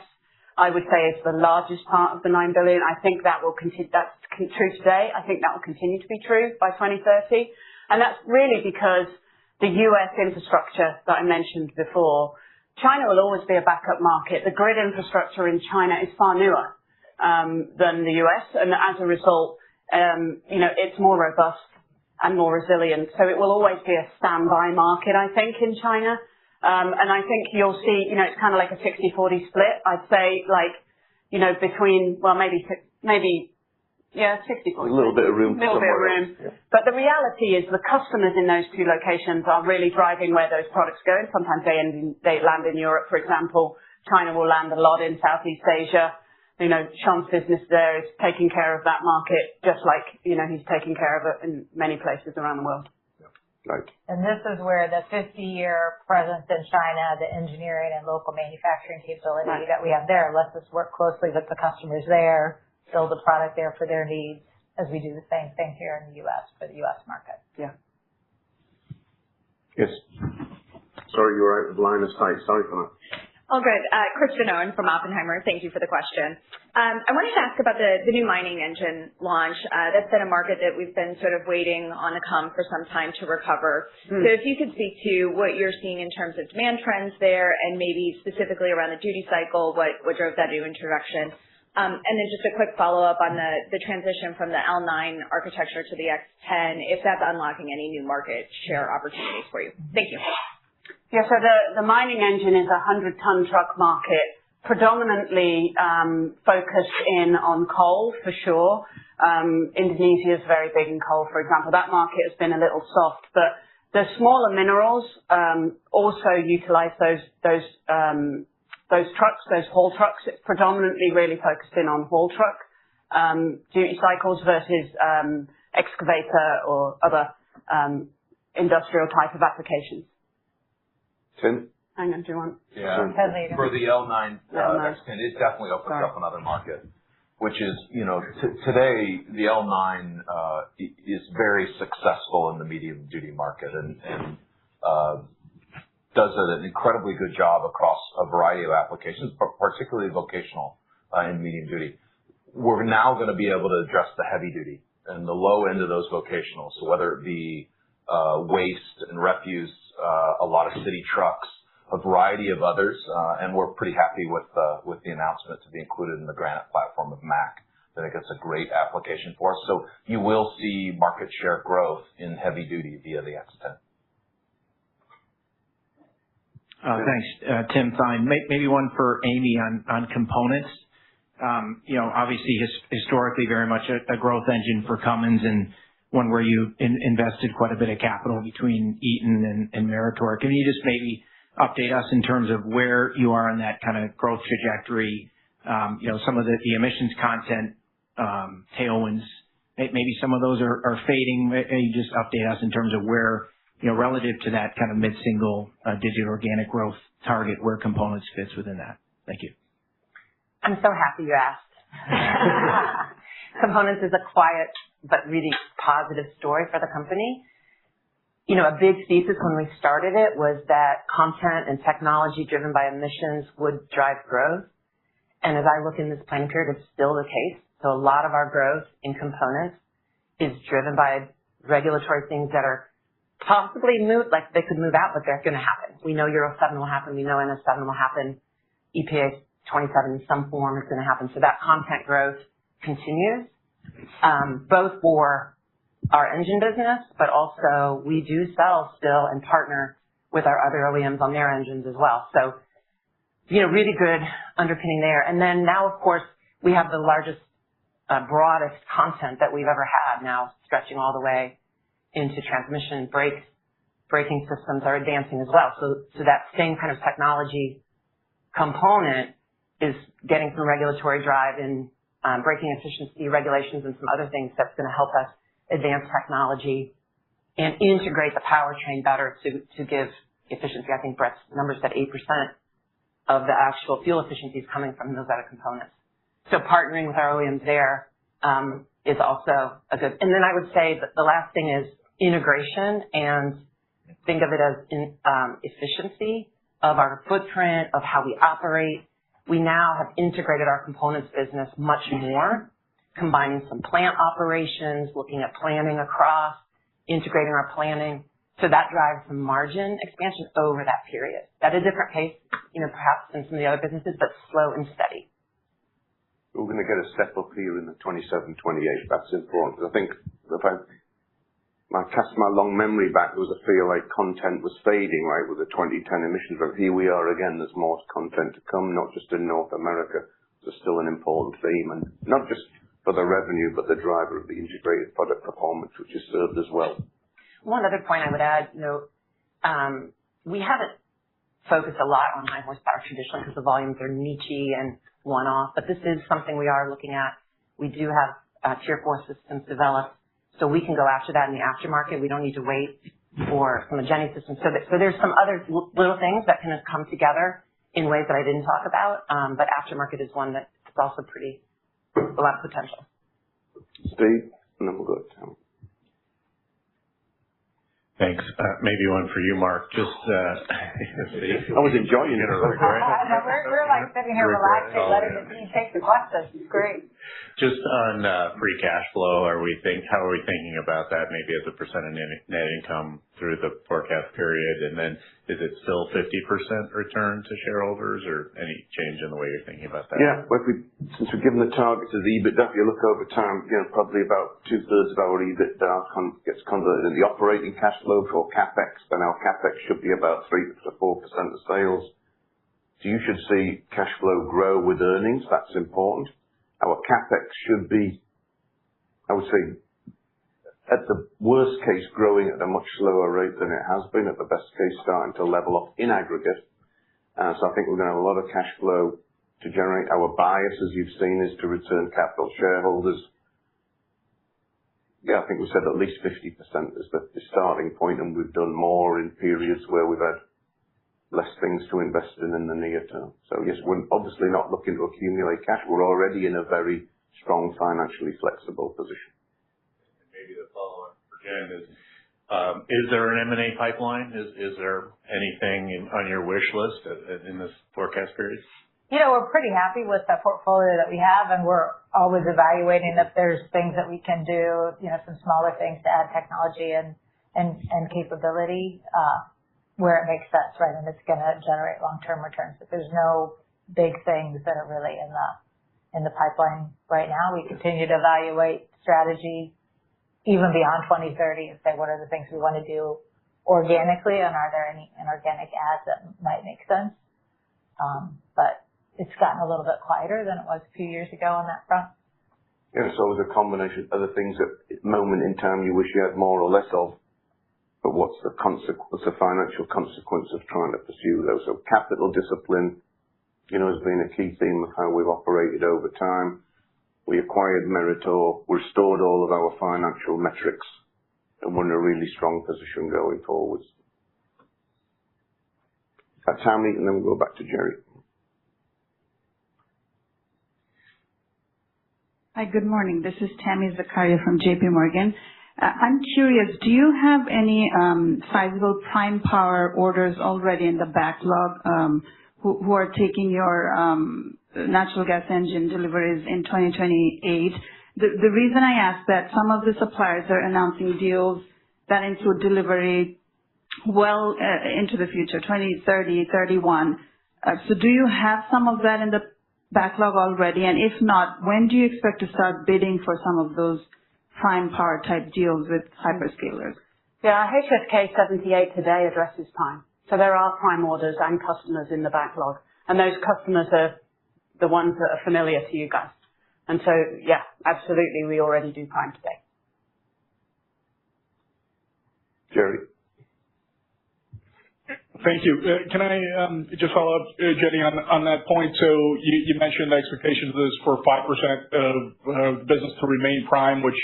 I would say, is the largest part of the $9 billion. I think that will continue. That's true today. I think that will continue to be true by 2030. And that's really because the U.S. infrastructure that I mentioned before, China will always be a backup market. The grid infrastructure in China is far newer than the U.S. And as a result, it's more robust and more resilient. So it will always be a standby market, I think, in China. And I think you'll see, it's kind of like a 60-40 split. I'd say between, well, maybe 60-40. A little bit of room. A little bit of room. Yeah. But the reality is the customers in those two locations are really driving where those products go. Sometimes they land in Europe, for example. China will land a lot in Southeast Asia. Sean's business there is taking care of that market just like, he's taking care of it in many places around the world. Right. And this is where the 50-year presence in China, the engineering and local manufacturing capability that we have there lets us work closely with the customers there, build a product there for their needs, as we do the same thing here in the U.S. for the U.S. market. Yeah. Yes. Sorry, you were out of line of sight. Sorry for that. All good. Kristen Owen from Oppenheimer. Thank you for the question. I wanted to ask about the new mining engine launch. That's been a market that we've been sort of waiting on the come for some time to recover. So if you could speak to what you're seeing in terms of demand trends there and maybe specifically around the duty cycle, what drove that new introduction. And then just a quick follow-up on the transition from the L9 architecture to the X10, if that's unlocking any new market share opportunities for you. Thank you. Yeah, so the mining engine is a 100-ton truck market, predominantly focused in on coal, for sure. Indonesia is very big in coal, for example. That market has been a little soft, but the smaller minerals also utilize those trucks, those haul trucks. It's predominantly really focused in on haul truck duty cycles versus excavator or other industrial type of applications. Tim? Hang on, do you want? Yeah. For the L9, it definitely opens up another market, which is, today the L9 is very successful in the medium duty market and does an incredibly good job across a variety of applications, but particularly vocational in medium duty. We're now going to be able to address the heavy duty and the low end of those vocationals. So whether it be waste and refuse, a lot of city trucks, a variety of others, and we're pretty happy with the announcement to be included in the Granite platform of Mack. I think it's a great application for us. So you will see market share growth in heavy duty via the X10. Thanks, Tim. Fine. Maybe one for Amy on components. Obviously historically very much a growth engine for Cummins and one where you invested quite a bit of capital between Eaton and Meritor. Can you just maybe update us in terms of where you are on that kind of growth trajectory? Some of the emissions content tailwinds, maybe some of those are fading. Maybe just update us in terms of where, relative to that kind of mid-single digit organic growth target, where components fits within that. Thank you. I'm so happy you asked. Components is a quiet but really positive story for the company. A big thesis when we started it was that content and technology driven by emissions would drive growth. And as I look in this planning period, it's still the case. So a lot of our growth in components is driven by regulatory things that are possibly like they could move out, but they're going to happen. We know Euro 7 will happen. We know NS7 will happen. EPA 27 in some form is going to happen. So that content growth continues, both for our engine business, but also we do sell still and partner with our other OEMs on their engines as well. So, really good underpinning there. And then now, of course, we have the largest, broadest content that we've ever had now, stretching all the way into transmission. Braking systems are advancing as well. So that same kind of technology component is getting some regulatory drive in braking efficiency regulations and some other things that's going to help us advance technology and integrate the powertrain better to give efficiency. I think Brett's number said 8% of the actual fuel efficiency is coming from those other components. So partnering with our OEMs there is also a good. And then I would say that the last thing is integration, and think of it as efficiency of our footprint, of how we operate. We now have integrated our components business much more, combining some plant operations, looking at planning across, integrating our planning. So that drives some margin expansion over that period. At a different pace, perhaps than some of the other businesses, but slow and steady. We're going to get a step up here in the 27, 28. That's important. Because I think if I cast my long memory back, there was a feel like content was fading, right, with the 2010 emissions. But here we are again. There's more content to come, not just in North America. There's still an important theme, and not just for the revenue, but the driver of the integrated product performance, which is served as well. One other point I would add, we haven't focused a lot on high horsepower traditionally because the volumes are niche-y and one-off, but this is something we are looking at. We do have Tier 4 systems developed, so we can go after that in the aftermarket. We don't need to wait for some of Jenny's systems. So there's some other little things that can come together in ways that I didn't talk about, but aftermarket is one that's also a lot of potential. Steve? and then we'll go to Tammy. Thanks. Maybe one for you, Mark. Just, I was enjoying it. We're like sitting here relaxing, letting the team take the questions. It's great. Just on free cash flow, how are we thinking about that maybe as a percent of net income through the forecast period? And then is it still 50% return to shareholders, or any change in the way you're thinking about that? Yeah. Well, since we've given the targets as EBITDA, if you look over time, probably about 2/3 of our EBITDA gets converted in the operating cash flow for CapEx, then our CapEx should be about 3 to 4% of sales. So you should see cash flow grow with earnings. That's important. Our CapEx should be, I would say, at the worst case, growing at a much slower rate than it has been. At the best case, starting to level off in aggregate. So I think we're going to have a lot of cash flow to generate. Our bias, as you've seen, is to return capital to shareholders. Yeah, I think we said at least 50% is the starting point, and we've done more in periods where we've had less things to invest in the near term. So yes, we're obviously not looking to accumulate cash. We're already in a very strong, financially flexible position. Maybe the follow-up for Jen is there an M&A pipeline? Is there anything on your wish list in this forecast period? We're pretty happy with the portfolio that we have, and we're always evaluating if there's things that we can do, some smaller things to add technology and capability where it makes sense, right? And it's going to generate long-term returns. But there's no big things that are really in the pipeline right now. We continue to evaluate strategy even beyond 2030 and say, what are the things we want to do organically, and are there any inorganic adds that might make sense? But it's gotten a little bit quieter than it was a few years ago on that front. Yeah, so it's a combination of other things at the moment in time you wish you had more or less of, but what's the financial consequence of trying to pursue those? So capital discipline, has been a key theme of how we've operated over time. We acquired Meritor, restored all of our financial metrics, and we're in a really strong position going forwards. Tammy, and then we'll go back to Jerry. Hi, good morning. This is Tammy Zakaria from JP Morgan. I'm curious, do you have any sizable prime power orders already in the backlog who are taking your natural gas engine deliveries in 2028? The reason I ask that, some of the suppliers are announcing deals that include delivery well into the future, 2030, 31. So do you have some of that in the backlog already? And if not, when do you expect to start bidding for some of those prime power type deals with hyperscalers? Yeah, HSK 78 today addresses prime. So there are prime orders and customers in the backlog. And those customers are the ones that are familiar to you guys. And so, yeah, absolutely, we already do prime today. Jerry. Thank you. Can I just follow up, Jenny, on that point? So you mentioned the expectations is for 5% of business to remain prime, which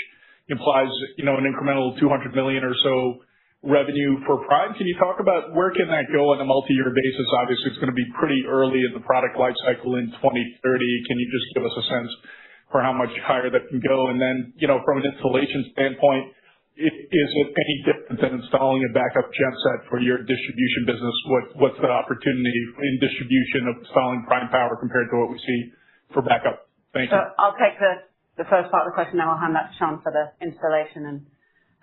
implies, an incremental $200 million or so revenue for prime. Can you talk about where can that go on a multi-year basis? Obviously, it's going to be pretty early in the product life cycle in 2030. Can you just give us a sense for how much higher that can go? And then, from an installation standpoint, is it any different than installing a backup genset for your distribution business? What's the opportunity in distribution of installing prime power compared to what we see for backup? Thank you. So I'll take the first part of the question, then I'll hand that to Sean for the installation and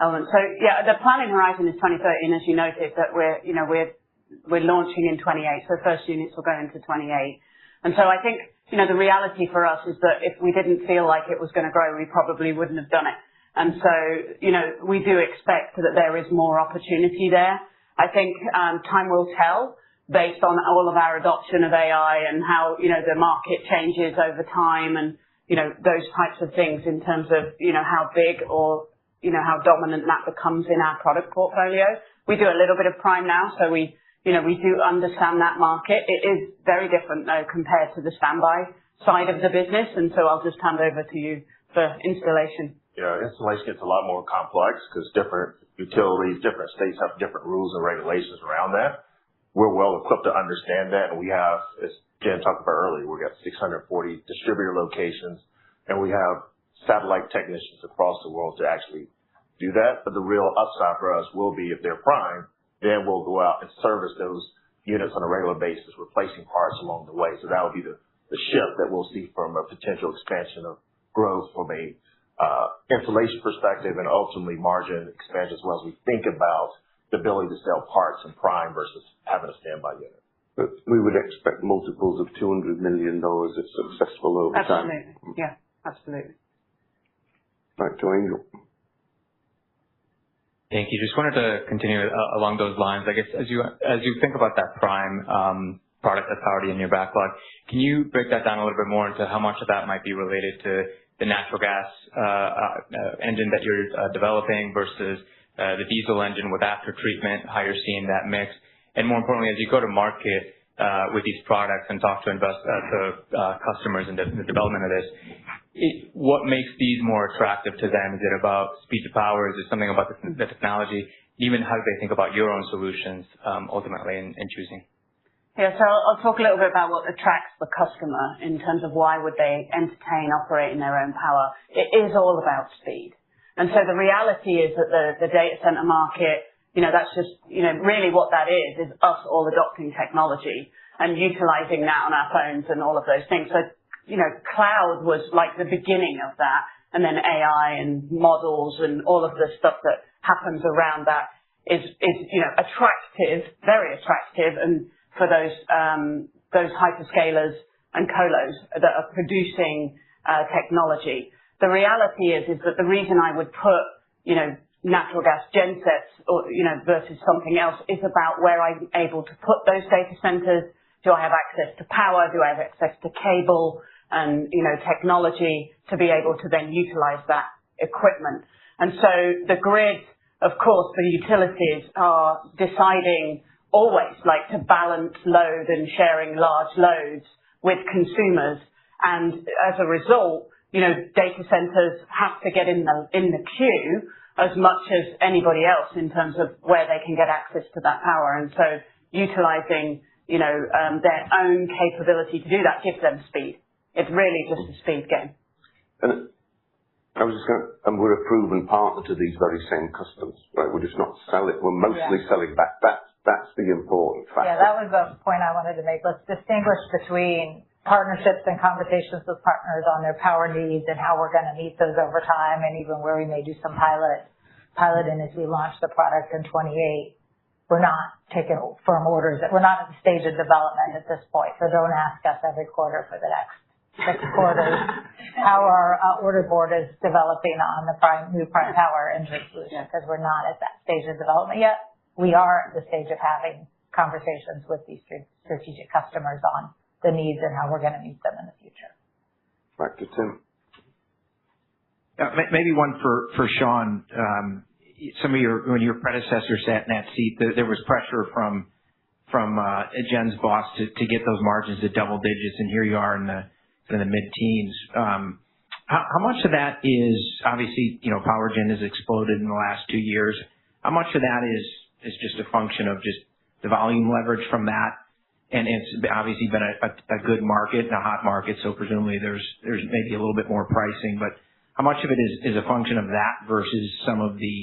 element. So yeah, the planning horizon is 2030, and as you noted, that we're launching in 28. So the first units will go into 28. And so I think, the reality for us is that if we didn't feel like it was going to grow, we probably wouldn't have done it. And so, we do expect that there is more opportunity there. I think time will tell based on all of our adoption of AI and how, the market changes over time and, those types of things in terms of, how big or, how dominant that becomes in our product portfolio. We do a little bit of prime now, so we do understand that market. It is very different, though, compared to the standby side of the business. And so I'll just hand over to you for installation. Yeah, installation gets a lot more complex because different utilities, different states have different rules and regulations around that. We're well equipped to understand that, and we have, as Jen talked about earlier, we got 640 distributor locations, and we have satellite technicians across the world to actually do that. But the real upside for us will be if they're prime, then we'll go out and service those units on a regular basis, replacing parts along the way. So that will be the shift that we'll see from a potential expansion of growth from a installation perspective and ultimately margin expansion as well as we think about the ability to sell parts and prime versus having a standby unit. But we would expect multiples of $200 million if successful over time. Absolutely. Yeah, absolutely. Back to Angel. Thank you. Just wanted to continue along those lines. I guess as you think about that prime product that's already in your backlog, can you break that down a little bit more into how much of that might be related to the natural gas engine that you're developing versus the diesel engine with after treatment, how you're seeing that mix? And more importantly, as you go to market with these products and talk to customers in the development of this, what makes these more attractive to them? Is it about speed to power? Is it something about the technology? Even how do they think about your own solutions ultimately in choosing? Yeah, so I'll talk a little bit about what attracts the customer in terms of why would they entertain operating their own power. It is all about speed. And so the reality is that the data center market, that's just, really what that is us all adopting technology and utilizing that on our phones and all of those things. So, cloud was like the beginning of that, and then AI and models and all of the stuff that happens around that is attractive, very attractive, and for those hyperscalers and colos that are producing technology. The reality is that the reason I would put, natural gas gensets or, versus something else is about where I'm able to put those data centers. Do I have access to power? Do I have access to cable and, technology to be able to then utilize that equipment? And so the grid, of course, the utilities are deciding always like to balance load and sharing large loads with consumers. And as a result, data centers have to get in the queue as much as anybody else in terms of where they can get access to that power. And so utilizing, their own capability to do that gives them speed. It's really just a speed game. And we're a proven partner to these very same customers, right? We're just not selling. We're mostly selling back. That's the important factor. Yeah, that was the point I wanted to make. Let's distinguish between partnerships and conversations with partners on their power needs and how we're going to meet those over time, and even where we may do some piloting as we launch the product in 28. We're not taking firm orders. We're not at the stage of development at this point, so don't ask us every quarter for the next 6 quarters how our order board is developing on the new prime power engine solution, because we're not at that stage of development yet. We are at the stage of having conversations with these strategic customers on the needs and how we're going to meet them in the future. Back to Tim. Maybe one for Sean. When your predecessor sat in that seat, there was pressure from Jen's boss to get those margins to double digits, and here you are in the mid-teens. How much of that is obviously, power gen has exploded in the last 2 years. How much of that is just a function of just the volume leverage from that? And it's obviously been a good market and a hot market, so presumably there's maybe a little bit more pricing. But how much of it is a function of that versus some of the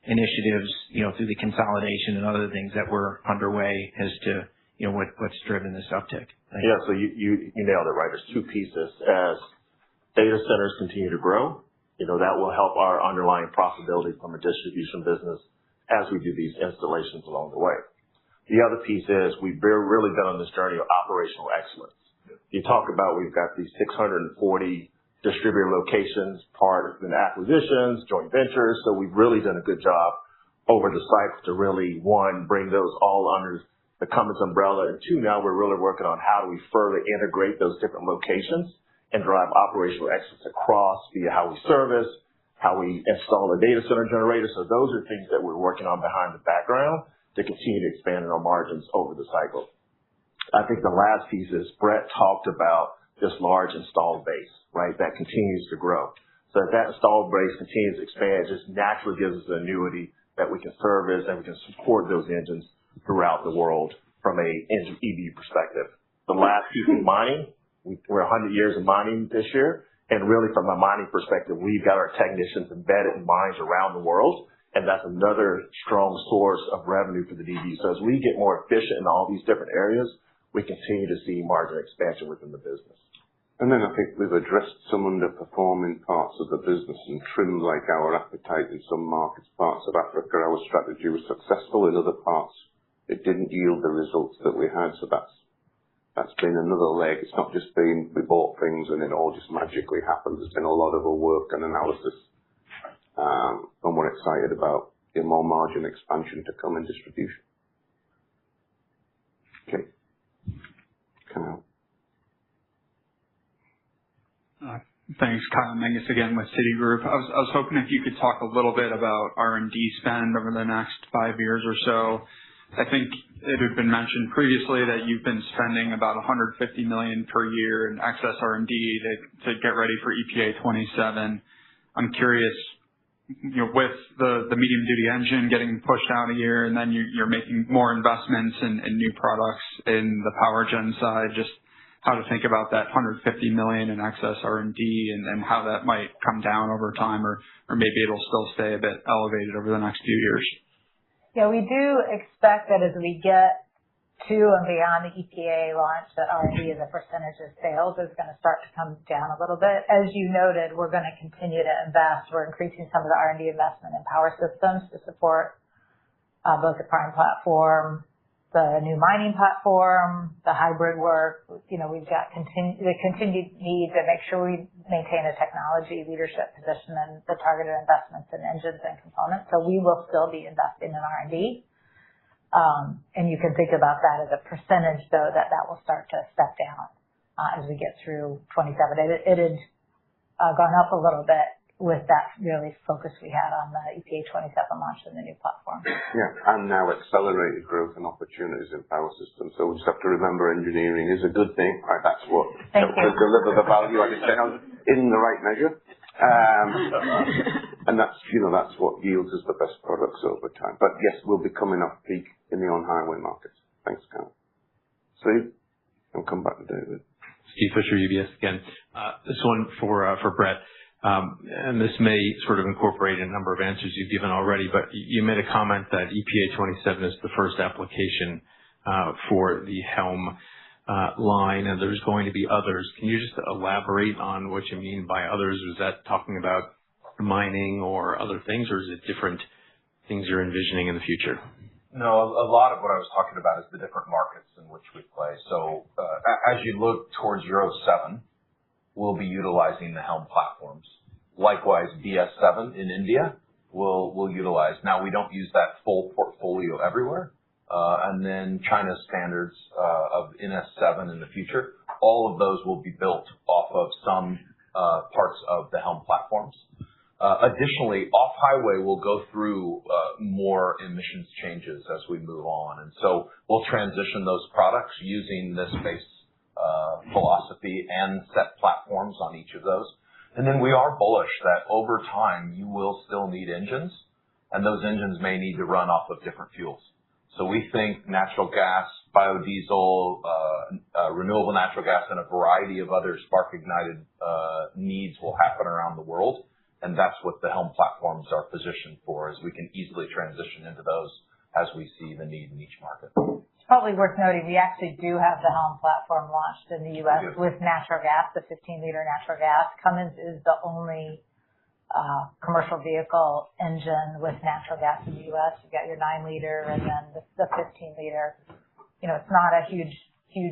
initiatives, through the consolidation and other things that were underway as to, what's driven this uptick? Yeah, so you nailed it right. There's 2 pieces. As data centers continue to grow, that will help our underlying profitability from a distribution business as we do these installations along the way. The other piece is we've really been on this journey of operational excellence. You talk about we've got these 640 distributor locations, part of the acquisitions, joint ventures. So we've really done a good job over the cycle to really, 1, bring those all under the Cummins umbrella, and 2, now we're really working on how do we further integrate those different locations and drive operational excellence across via how we service, how we install the data center generator. So those are things that we're working on behind the background to continue to expand our margins over the cycle. I think the last piece is Brett talked about this large installed base, right, that continues to grow. So if that installed base continues to expand, it just naturally gives us an annuity that we can service and we can support those engines throughout the world from a EV perspective. The last piece is mining. We're 100 years of mining this year, And really, from a mining perspective, we've got our technicians embedded in mines around the world, and that's another strong source of revenue for the DBU. So as we get more efficient in all these different areas, we continue to see margin expansion within the business. And then I think we've addressed some underperforming parts of the business and trimmed like our appetite in some markets. Parts of Africa, our strategy was successful. In other parts, it didn't yield the results that we had. So that's been another leg. It's not just been we bought things and it all just magically happened. There's been a lot of work and analysis, and we're excited about more margin expansion to come in distribution. Okay. Thanks, Kyle Menges again with Citigroup. I was hoping if you could talk a little bit about R&D spend over the next 5 years or so. I think it had been mentioned previously that you've been spending about $150 million per year in excess R&D to get ready for EPA 27. I'm curious, with the medium duty engine getting pushed out a year, and then you're making more investments in new products in the power gen side, just how to think about that $150 million in excess R&D and how that might come down over time, or maybe it'll still stay a bit elevated over the next few years. Yeah, we do expect that as we get to and beyond the EPA launch, that R&D as a percentage of sales is going to start to come down a little bit. As you noted, we're going to continue to invest. We're increasing some of the R&D investment in power systems to support both the Prime platform, the new mining platform, the hybrid work. We've got the continued need to make sure we maintain a technology leadership position and the targeted investments in engines and components. So we will still be investing in R&D. And you can think about that as a percentage, though, that will start to step down as we get through 27. It had gone up a little bit with that really focus we had on the EPA 27 launch and the new platform. Yeah, and now accelerated growth and opportunities in power systems. So we just have to remember engineering is a good thing, right? That's what helps us deliver the value added sales in the right measure. And that's what yields us the best products over time. But yes, we'll be coming off peak in the on-highway markets. Thanks, Carl. Steve, I'll come back to David. Steve Fisher, UBS again. This one for Brett. And this may sort of incorporate a number of answers you've given already, but you made a comment that EPA 27 is the first application for the HELM line, and there's going to be others. Can you just elaborate on what you mean by others? Is that talking about mining or other things, or is it different things you're envisioning in the future? No, a lot of what I was talking about is the different markets in which we play. So as you look towards Euro 7, we'll be utilizing the HELM platforms. Likewise, BS7 in India will utilize. Now, we don't use that full portfolio everywhere. And then China's standards of NS7 in the future, all of those will be built off of some parts of the HELM platforms. Additionally, off-highway will go through more emissions changes as we move on. And so we'll transition those products using this base philosophy and set platforms on each of those. And then we are bullish that over time you will still need engines, and those engines may need to run off of different fuels. So we think natural gas, biodiesel, renewable natural gas, and a variety of other spark-ignited needs will happen around the world. And that's what the HELM platforms are positioned for, is we can easily transition into those as we see the need in each market. It's probably worth noting we actually do have the HELM platform launched in the U.S. with natural gas, the 15-liter natural gas. Cummins is the only commercial vehicle engine with natural gas in the U.S. You've got your 9-liter and then the 15-liter. It's not a huge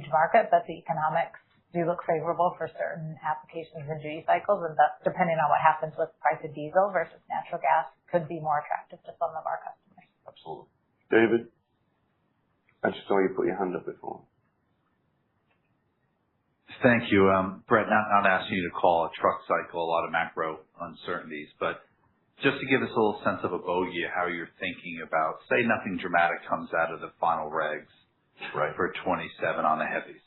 market, but the economics do look favorable for certain applications and duty cycles, and that, depending on what happens with the price of diesel versus natural gas, could be more attractive to some of our customers. Absolutely. David, I just saw you put your hand up before. Thank you. Brett, not asking you to call a truck cycle, a lot of macro uncertainties, but just to give us a little sense of a bogey, how you're thinking about, say nothing dramatic comes out of the final regs for 27 on the heavies.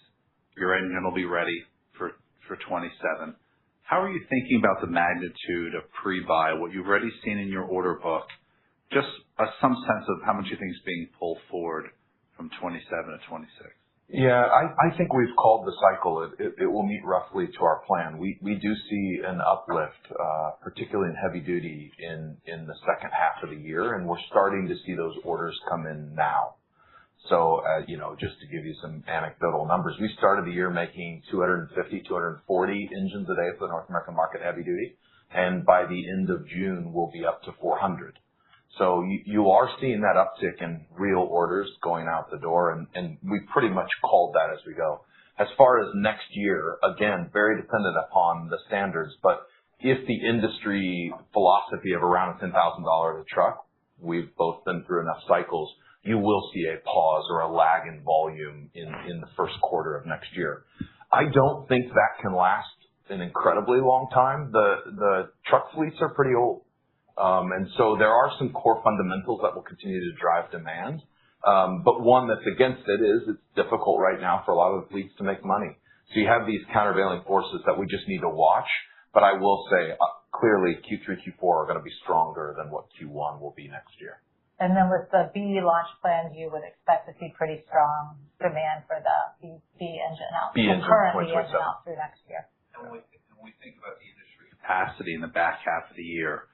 Your engine will be ready for 27. How are you thinking about the magnitude of pre-buy, what you've already seen in your order book? Just some sense of how much you think is being pulled forward from 27 to 26. Yeah, I think we've called the cycle. It will meet roughly to our plan. We do see an uplift, particularly in heavy duty in the second half of the year, and we're starting to see those orders come in now. So, just to give you some anecdotal numbers, we started the year making 250, 240 engines a day for the North American market heavy duty, and by the end of June, we'll be up to 400. So you are seeing that uptick in real orders going out the door, and we pretty much called that as we go. As far as next year, again, very dependent upon the standards, but if the industry philosophy of around $10,000 a truck, we've both been through enough cycles, you will see a pause or a lag in volume in the first quarter of next year. I don't think that can last an incredibly long time. The truck fleets are pretty old. And so there are some core fundamentals that will continue to drive demand. But one that's against it is it's difficult right now for a lot of the fleets to make money. So you have these countervailing forces that we just need to watch. But I will say clearly Q3, Q4 are going to be stronger than what Q1 will be next year. And then with the B launch plans, you would expect to see pretty strong demand for the B engine out. B engine currently engine out through next year. And when we think about the industry capacity in the back half of the year,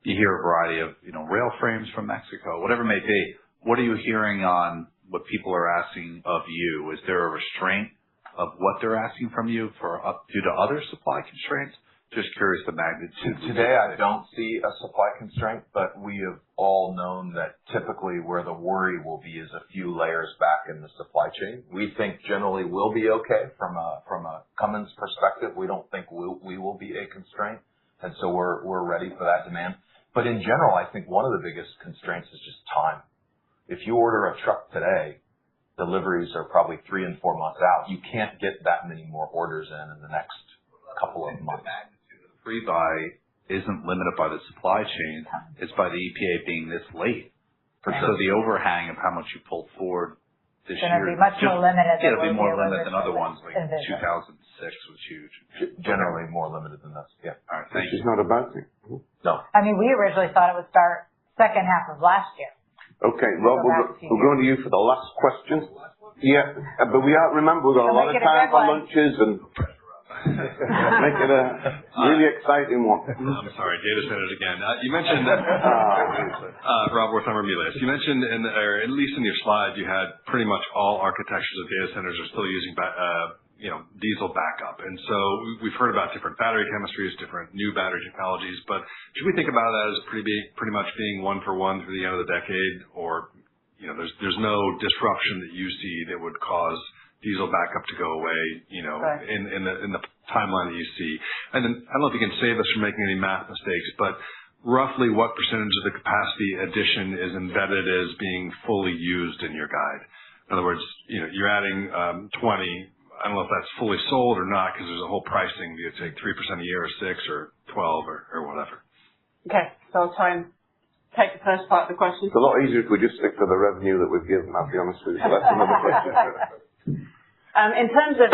you hear a variety of, rail frames from Mexico, whatever it may be. What are you hearing on what people are asking of you? Is there a restraint of what they're asking from you due to other supply constraints? Just curious the magnitude. Today, I don't see a supply constraint, but we have all known that typically where the worry will be is a few layers back in the supply chain. We think generally we'll be okay from a Cummins perspective. We don't think we will be a constraint, and so we're ready for that demand. But in general, I think one of the biggest constraints is just time. If you order a truck today, deliveries are probably 3 and 4 months out. You can't get that many more orders in the next couple of months. Pre-buy isn't limited by the supply chain. It's by the EPA being this late. So the overhang of how much you pulled forward this year. It'll be much more limited. It'll be more limited than other ones, like 2006 was huge. Generally more limited than this, yeah. All right, thank you. Which is not a bad thing. No. I mean, we originally thought it would start second half of last year. Okay, Rob, we'll go to you for the last question. Yeah, but remember, we've got a lot of time for lunches and make it a really exciting one. I'm sorry, data centers again. You mentioned Rob Wertheimer Melius. You mentioned, or at least in your slide, you had pretty much all architectures of data centers are still using diesel backup. And so we've heard about different battery chemistries, different new battery technologies, but should we think about that as pretty much being one for one through the end of the decade, or there's no disruption that you see that would cause diesel backup to go away, right. in the timeline that you see? And then I don't know if you can save us from making any math mistakes, but roughly what percentage of the capacity addition is embedded as being fully used in your guide? In other words, you're adding 20. I don't know if that's fully sold or not, because there's a whole pricing. Do you take 3% a year or 6 or 12 or whatever? Okay, so I'll try and take the first part of the question. It's a lot easier if we just stick to the revenue that we've given, I'll be honest with you. So that's another question. In terms of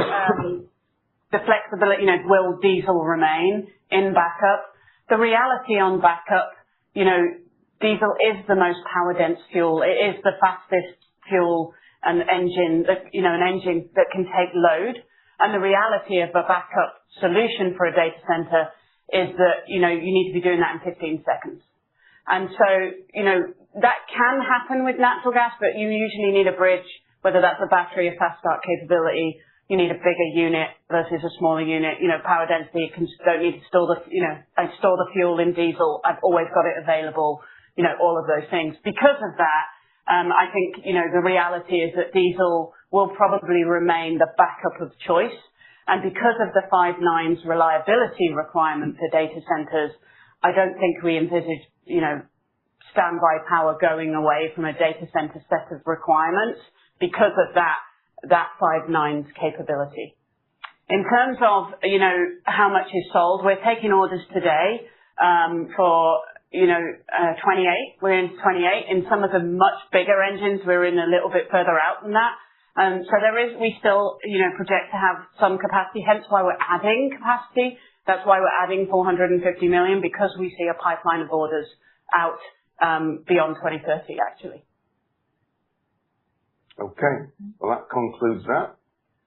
the flexibility, will diesel remain in backup? The reality on backup, diesel is the most power-dense fuel. It is the fastest fuel and engine an engine that can take load. And the reality of a backup solution for a data center is that, you need to be doing that in 15 seconds. And so, that can happen with natural gas, but you usually need a bridge, whether that's a battery, a fast start capability. You need a bigger unit versus a smaller unit. Power density, don't need to store I store the fuel in diesel. I've always got it available, all of those things. Because of that, I think, the reality is that diesel will probably remain the backup of choice. And because of the 5 nines reliability requirement for data centers, I don't think we envisage, standby power going away from a data center set of requirements because of that 5 nines capability. In terms of, how much is sold, we're taking orders today, for 28. We're in 28. In some of the much bigger engines, we're in a little bit further out than that. So we still, project to have some capacity, hence why we're adding capacity. That's why we're adding $450 million, because we see a pipeline of orders out, beyond 2030, actually. Okay. Well, that concludes that.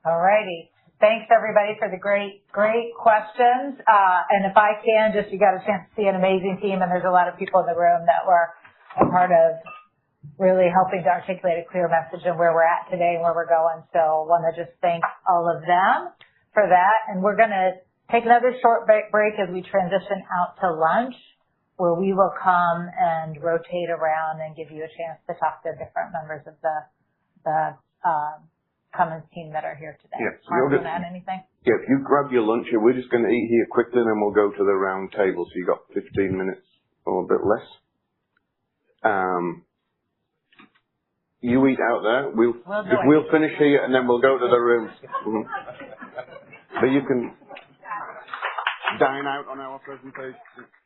All righty. Thanks everybody for the great questions. And if I can, you got a chance to see an amazing team, and there's a lot of people in the room that were a part of really helping to articulate a clear message of where we're at today and where we're going. So I want to just thank all of them for that. And we're going to take another short break as we transition out to lunch, where we will come and rotate around and give you a chance to talk to different members of the Cummins team that are here today. Yeah, so Mark, you want to add anything? Yeah, if you grab your lunch here, we're just going to eat here quickly, and then we'll go to the round table. So you got 15 minutes or a bit less. You eat out there. We'll finish here, and then we'll go to the rooms. But you can dine out on our presentation.